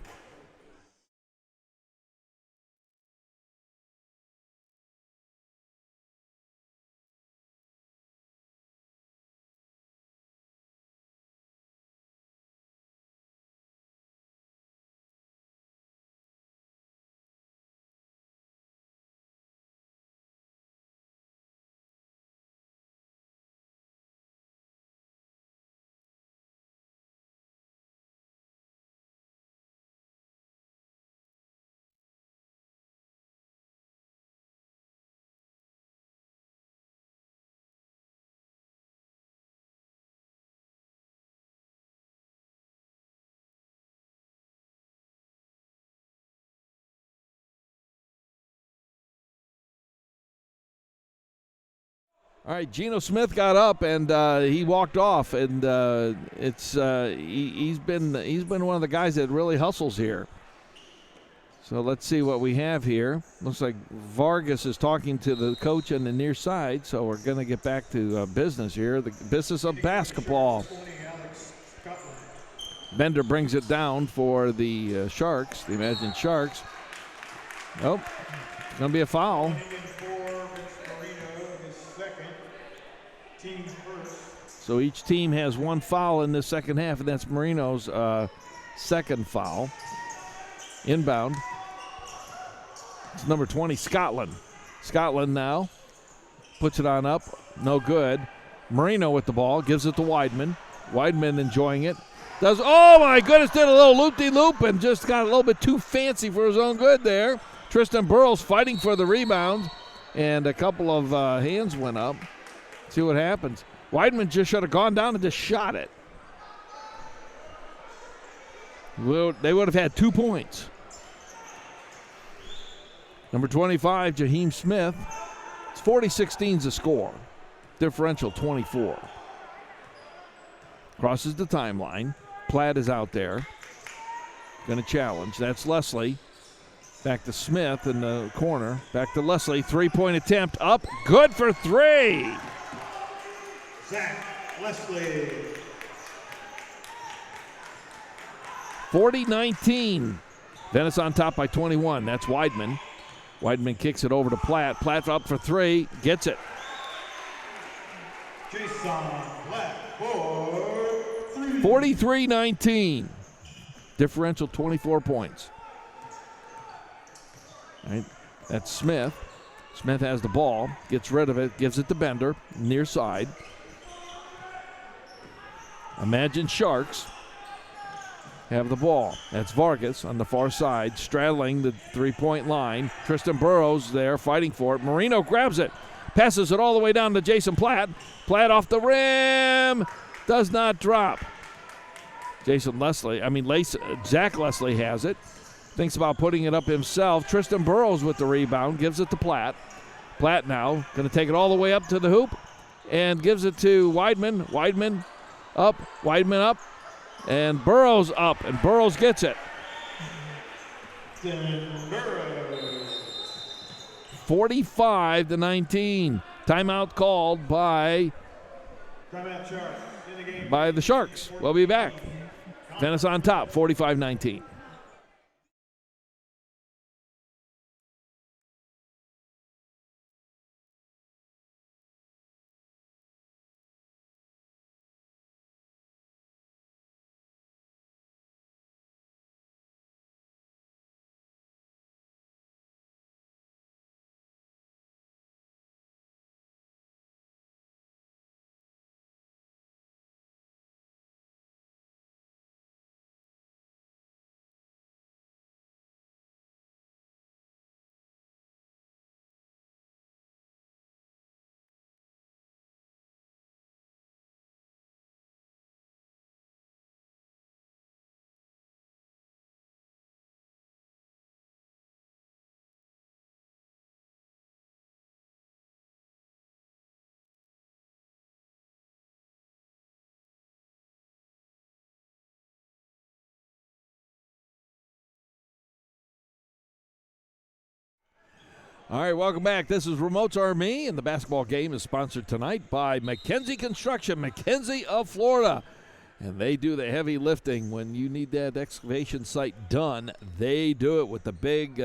All right, Geno Smith got up and he walked off, and he's been one of the guys that really hustles here. So let's see what we have here. Looks like Vargas is talking to the coach on the near side, so we're going to get back to business here, the business of basketball. Bender brings it down for the Sharks, the Imagine Sharks. Oh, it's going to be a foul. So each team has one foul in the second half, and that's Marino's second foul. Inbound. It's number 20, Scotland. Scotland now puts it on up. No good. Marino with the ball. Gives it to Weidman. Weidman enjoying it. Does, oh my goodness, did a little loop-de-loop and just got a little bit too fancy for his own good there. Tristan Burrows fighting for the rebound, and a couple of hands went up. See what happens. Weidman just should have gone down and just shot it. Well, they would have had 2 points. Number 25, Jaheim Smith. It's 40-16's the score. Differential 24. Crosses the timeline. Platt is out there. Going to challenge. That's Leslie. Back to Smith in the corner. Back to Leslie. Three-point attempt up. Good for three. Zach Leslie. 40-19. Venice on top by 21. That's Weidman. Weidman kicks it over to Platt. Platt up for three. Gets it. Jason Platt for three. 43-19. Differential 24 points. All right. That's Smith. Smith has the ball. Gets rid of it. Gives it to Bender. Near side. Imagine Sharks have the ball. That's Vargas on the far side, straddling the three-point line. Tristan Burrows there fighting for it. Marino grabs it, passes it all the way down to Jason Platt. Platt off the rim, does not drop. Zach Leslie has it. Thinks about putting it up himself. Tristan Burrows with the rebound, gives it to Platt. Platt now going to take it all the way up to the hoop and gives it to Weidman. Weidman up. And Burrows up, and Burrows gets it. 45-19. Timeout called by the Sharks. We'll be back. Venice on top, 45-19. All right, welcome back. This is RemotesRMe, and the basketball game is sponsored tonight by McKenzie Construction, McKenzie of Florida. And they do the heavy lifting. When you need that excavation site done, they do it with the big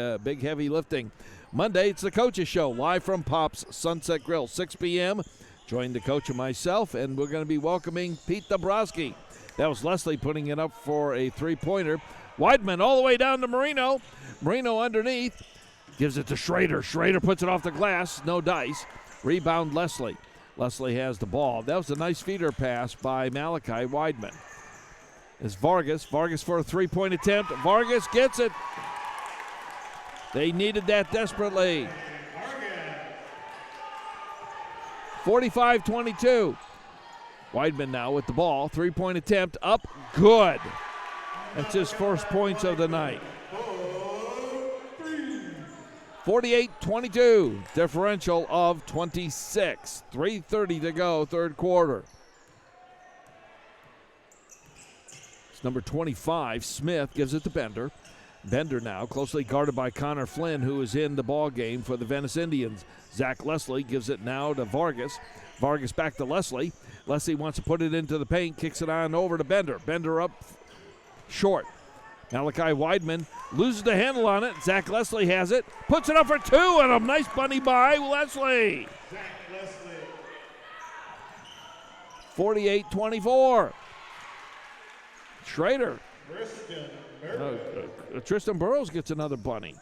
heavy lifting. Monday, it's the Coaches Show, live from Pop's Sunset Grill, 6 p.m. Join the coach and myself, and we're going to be welcoming Pete Dabrowski. That was Leslie putting it up for a three-pointer. Weidman all the way down to Marino. Marino underneath. Gives it to Schrader. Schrader puts it off the glass. No dice. Rebound Leslie. Leslie has the ball. That was a nice feeder pass by Malachi Weidman. It's Vargas. Vargas for a three-point attempt. Vargas gets it. They needed that desperately. 45-22. Weidman now with the ball. Three-point attempt. Up. Good. That's his first points of the night. 48-22, differential of 26. 3:30 to go, third quarter. It's number 25, Smith gives it to Bender. Bender now, closely guarded by Connor Flynn, who is in the ball game for the Venice Indians. Zach Leslie gives it now to Vargas. Vargas back to Leslie. Leslie wants to put it into the paint, kicks it on over to Bender. Bender up short. Malachi Weidman loses the handle on it. Zach Leslie has it, puts it up for two, and a nice bunny by Leslie. Zach Leslie. 48-24. Schrader. Tristan Burrows gets another bunny.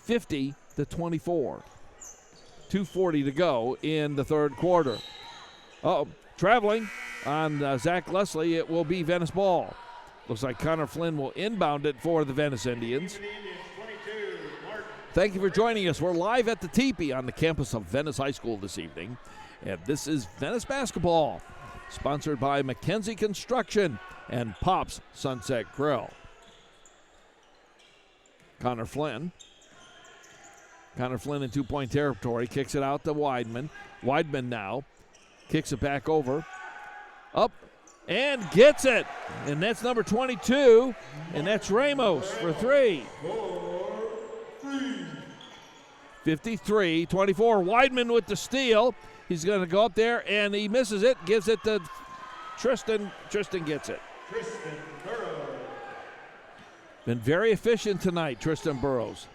50-24. 2:40 to go in the third quarter. Traveling on Zach Leslie, it will be Venice ball. Looks like Connor Flynn will inbound it for the Venice Indians. Thank you for joining us. We're live at the TeePee on the campus of Venice High School this evening. And this is Venice basketball, sponsored by McKenzie Construction and Pop's Sunset Grill. Connor Flynn in two-point territory, kicks it out to Weidman. Weidman now kicks it back over, up, and gets it. And that's number 22, and that's Ramos for three. 53-24. Weidman with the steal. He's going to go up there, and he misses it, gives it to Tristan. Tristan gets it. Tristan Burrows. Been very efficient tonight, Tristan Burrows.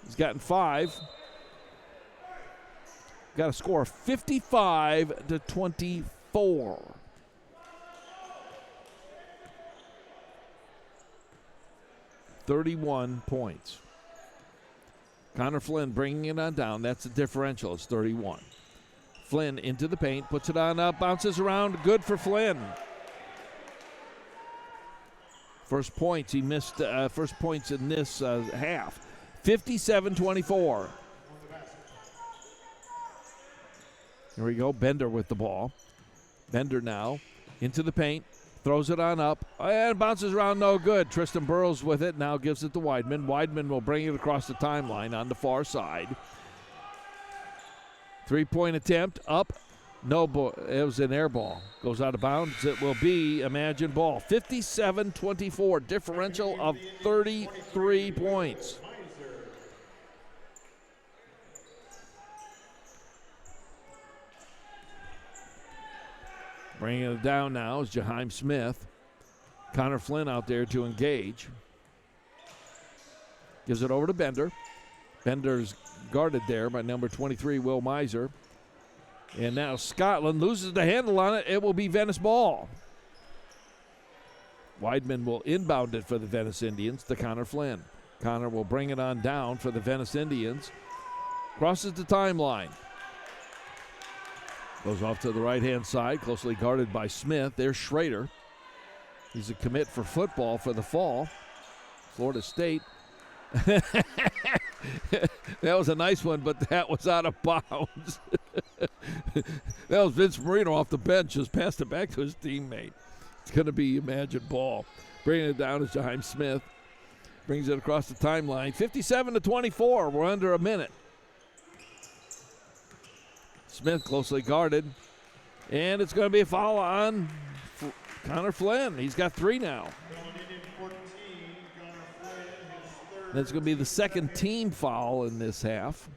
He's gotten 5. Got a score of 55-24. (31 points). Connor Flynn bringing it on down. That's the differential. It's 31. Flynn into the paint, puts it on up, bounces around. Good for Flynn. First points he missed. First points in this half. 57-24. Here we go. Bender with the ball. Bender now into the paint. Throws it on up. And bounces around, no good. Tristan Burrows with it. Now gives it to Weidman. Weidman will bring it across the timeline on the far side. Three-point attempt. Up. No, it was an air ball. Goes out of bounds. It will be Imagine ball. 57-24. Differential of 33 points. Bringing it down now is Jaheim Smith. Connor Flynn out there to engage. Gives it over to Bender. Bender's guarded there by number 23, Will Miser. And now Scotland loses the handle on it. It will be Venice ball. Weidman will inbound it for the Venice Indians to Connor Flynn. Connor will bring it on down for the Venice Indians. Crosses the timeline. Goes off to the right-hand side, closely guarded by Smith. There's Schrader. He's a commit for football for the fall. Florida State. That was a nice one, but that was out of bounds. That was Vince Marino off the bench, just passed it back to his teammate. It's going to be Imagine ball. Bringing it down is Jaheim Smith. Brings it across the timeline. 57-24. We're under a minute. Smith closely guarded, and it's going to be a foul on Connor Flynn. He's got 3 now. That's going to be the second team foul in this half.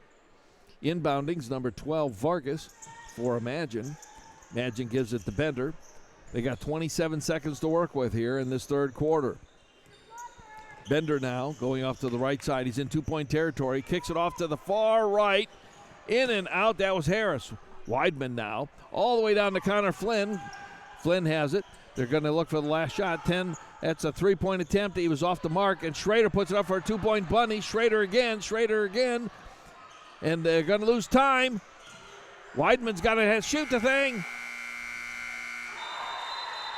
Inbounding's number 12, Vargas, for Imagine. Imagine gives it to Bender. They got 27 seconds to work with here in this third quarter. Bender now going off to the right side. He's in two-point territory. Kicks it off to the far right. In and out, that was Harris. Weidman now, all the way down to Connor Flynn. Flynn has it. They're going to look for the last shot. 10, that's a three-point attempt. He was off the mark, and Schrader puts it up for a two-point bunny. Schrader again. And they're going to lose time. Weidman's got to shoot the thing.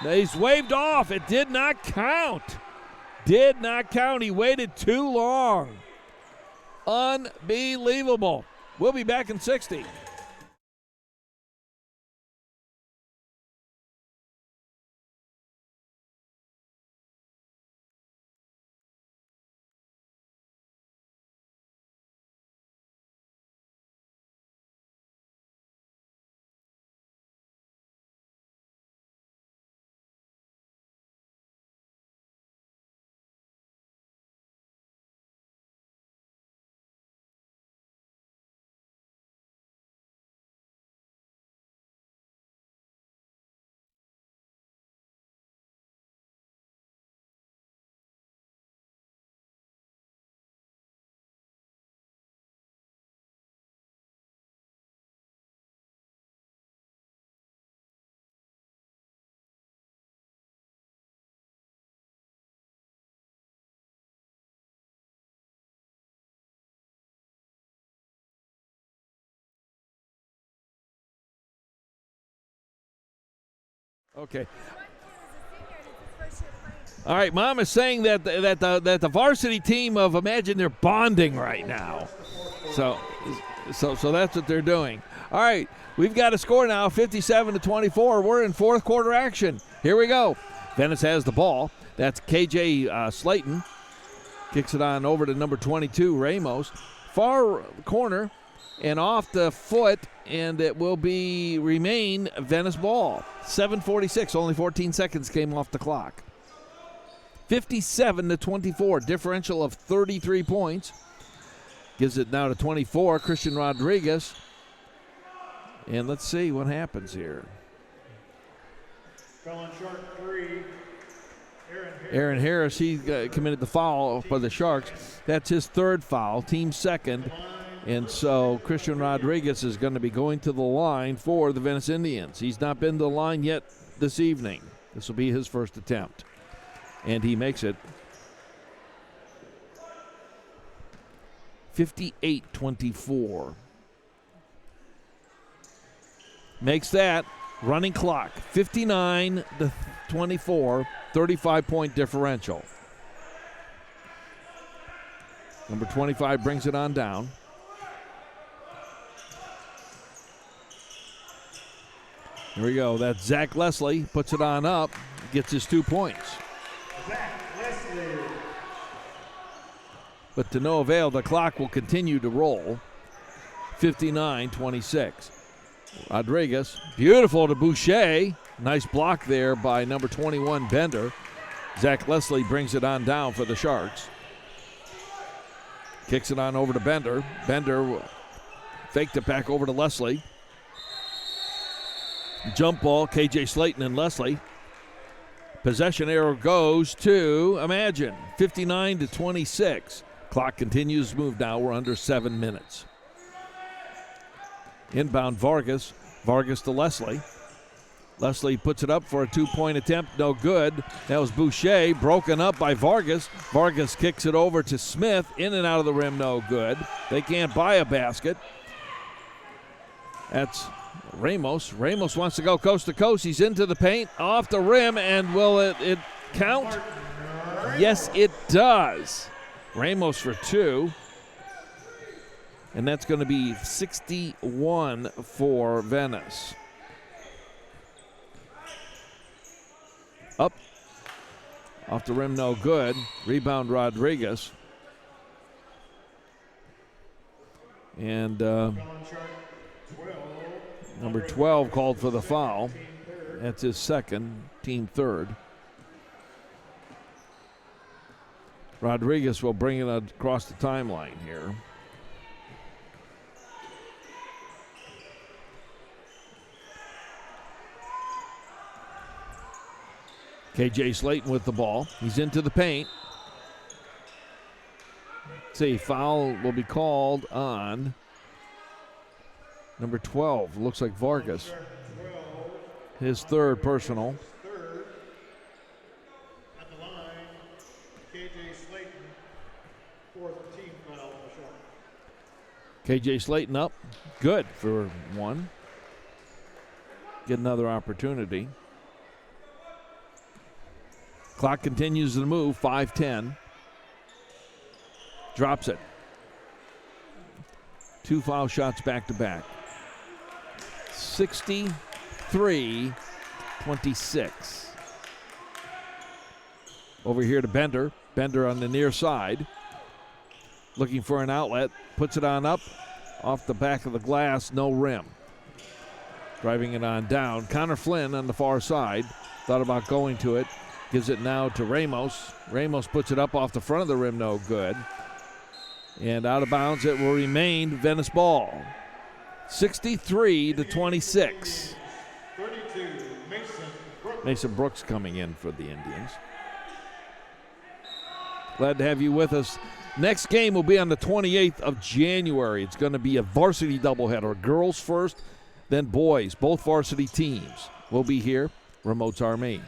He's waved off. It did not count. He waited too long. Unbelievable. We'll be back in 60. Okay. All right, Mom is saying that the varsity team of Imagine, they're bonding right now. So that's what they're doing. All right, we've got a score now, 57-24. We're in fourth quarter action. Here we go. Venice has the ball. That's KJ Slayton. Kicks it on over to number 22, Ramos. Far corner and off the foot, and it will remain Venice ball. 7:46, only 14 seconds came off the clock. 57-24, differential of 33 points. Gives it now to 24, Christian Rodriguez. And let's see what happens here. Fell on short 3. Aaron Harris, he committed the foul for the Sharks. That's his third foul, team second. And so Christian Rodriguez is going to be going to the line for the Venice Indians. He's not been to the line yet this evening. This will be his first attempt. And he makes it. 58-24. Makes that. Running clock. 59-24. 35-point differential. Number 25 brings it on down. Here we go. That's Zach Leslie. Puts it on up. Gets his 2 points. But to no avail, the clock will continue to roll. 59-26. Rodriguez, beautiful to Boucher. Nice block there by number 21, Bender. Zach Leslie brings it on down for the Sharks. Kicks it on over to Bender. Bender faked it back over to Leslie. Jump ball, KJ Slayton and Leslie. Possession arrow goes to Imagine. 59-26. Clock continues to move now. We're under 7 minutes. Inbound Vargas. Vargas to Leslie. Leslie puts it up for a 2-point attempt. No good. That was Boucher. Broken up by Vargas. Vargas kicks it over to Smith. In and out of the rim. No good. They can't buy a basket. That's Ramos. Ramos wants to go coast to coast. He's into the paint. Off the rim. And will it count? Yes, it does. Ramos for 2. And that's going to be 61 for Venice. Up. Off the rim, no good. Rebound, Rodriguez. And number 12 called for the foul. That's his second, team third. Rodriguez will bring it across the timeline here. KJ Slayton with the ball. He's into the paint. See, foul will be called on number 12. Looks like Vargas. His third personal. At the line, KJ Slayton, fourth team foul. KJ Slayton up. Good for 1. Get another opportunity. Clock continues to move, 5:10. Drops it. 2 foul shots back to back. 63-26. Over here to Bender. Bender on the near side. Looking for an outlet. Puts it on up. Off the back of the glass, no rim. Driving it on down. Connor Flynn on the far side. Thought about going to it. Gives it now to Ramos. Ramos puts it up off the front of the rim, no good. And out of bounds, it will remain Venice ball. 63-26. 32, Mason Brooks coming in for the Indians. Glad to have you with us. Next game will be on the 28th of January. It's going to be a varsity doubleheader. Girls first, then boys. Both varsity teams will be here. RemotesRMe.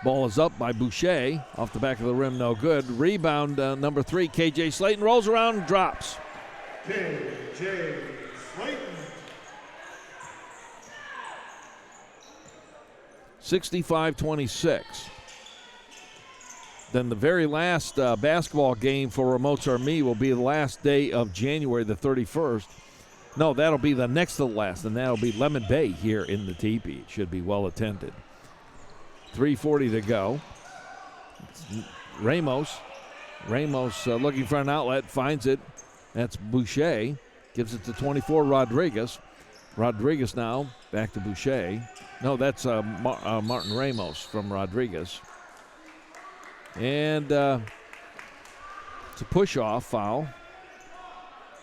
Ball is up by Boucher. Off the back of the rim, no good. Rebound, number 3, KJ Slayton. Rolls around and drops. KJ Slayton. 65-26. Then the very last basketball game for RemotesRMe will be the last day of January the 31st. No, that'll be the next to the last, and that'll be Lemon Bay here in the TeePee. It should be well attended. 3:40 to go. Ramos looking for an outlet, finds it. That's Boucher. Gives it to 24, Rodriguez. Rodriguez now back to Boucher. No, that's Martin Ramos from Rodriguez. And it's a push-off foul.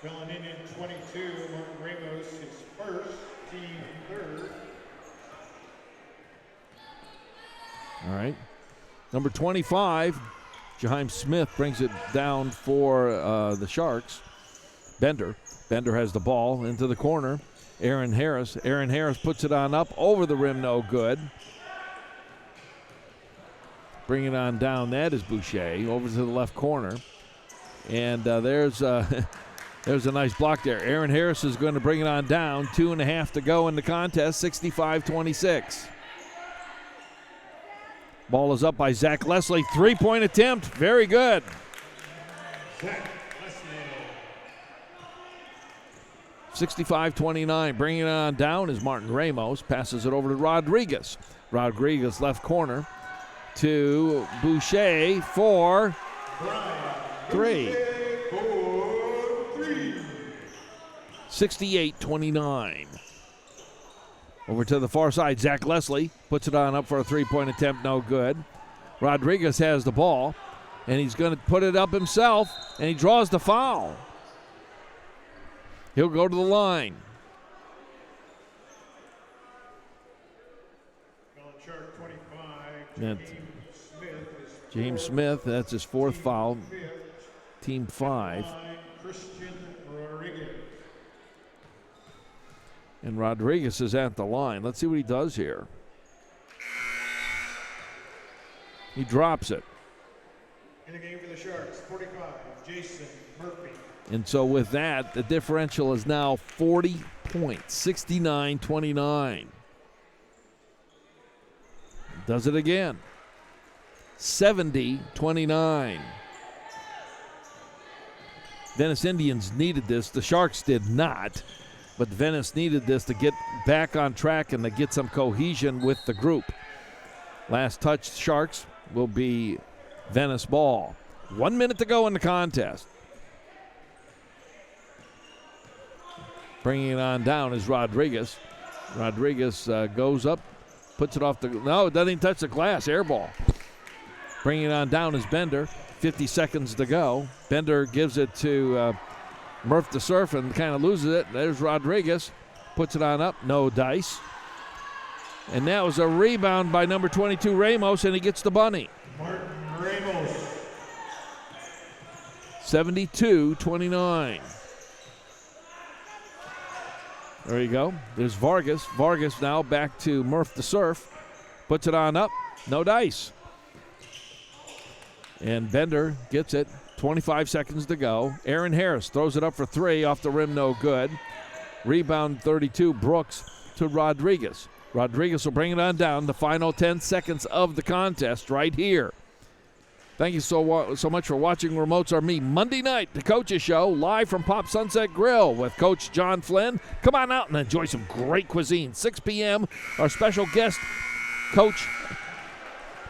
Filling in 22, Martin Ramos, his first, team third. All right. Number 25, Jaheim Smith brings it down for the Sharks. Bender has the ball into the corner. Aaron Harris puts it on up over the rim, no good. Bring it on down, that is Boucher, over to the left corner. And there's a nice block there. Aaron Harris is going to bring it on down. 2.5 to go in the contest, 65-26. Ball is up by Zach Leslie. 3-point attempt, very good. Zach 65-29. Bringing it on down is Martin Ramos. Passes it over to Rodriguez. Rodriguez left corner to Boucher for three. 68-29. Over to the far side, Zach Leslie puts it on up for a 3-point attempt, no good. Rodriguez has the ball, and he's going to put it up himself, and he draws the foul. He'll go to the line. Chart 25, That's James Smith, that's his fourth foul. Team 5. Christian Rodriguez. And Rodriguez is at the line. Let's see what he does here. He drops it. In the game for the Sharks, 45, Jason Murphy. And so with that, the differential is now 40 points, 69-29. Does it again. 70-29. Venice Indians needed this. The Sharks did not. But Venice needed this to get back on track and to get some cohesion with the group. Last touch, Sharks will be Venice ball. 1 minute to go in the contest. Bringing it on down is Rodriguez. Rodriguez goes up, puts it off the, no, it doesn't even touch the glass, air ball. Bringing it on down is Bender. 50 seconds to go. Bender gives it to Murph the Surf and kind of loses it. There's Rodriguez. Puts it on up. No dice. And that was a rebound by number 22, Ramos, and he gets the bunny. Martin Ramos. 72-29. There you go. There's Vargas. Vargas now back to Murph the Surf. Puts it on up. No dice. And Bender gets it. 25 seconds to go. Aaron Harris throws it up for three. Off the rim, no good. Rebound 32, Brooks to Rodriguez. Rodriguez will bring it on down. The final 10 seconds of the contest right here. Thank you so much for watching RemotesRMe Monday night, the Coaches Show, live from Pop Sunset Grill with Coach John Flynn. Come on out and enjoy some great cuisine. 6 p.m., our special guest, Coach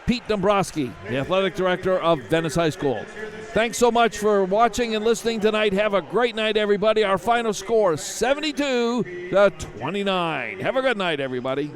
Pete Dombrowski, the athletic director of Venice High School. Thanks so much for watching and listening tonight. Have a great night, everybody. Our final score, 72-29. Have a good night, everybody.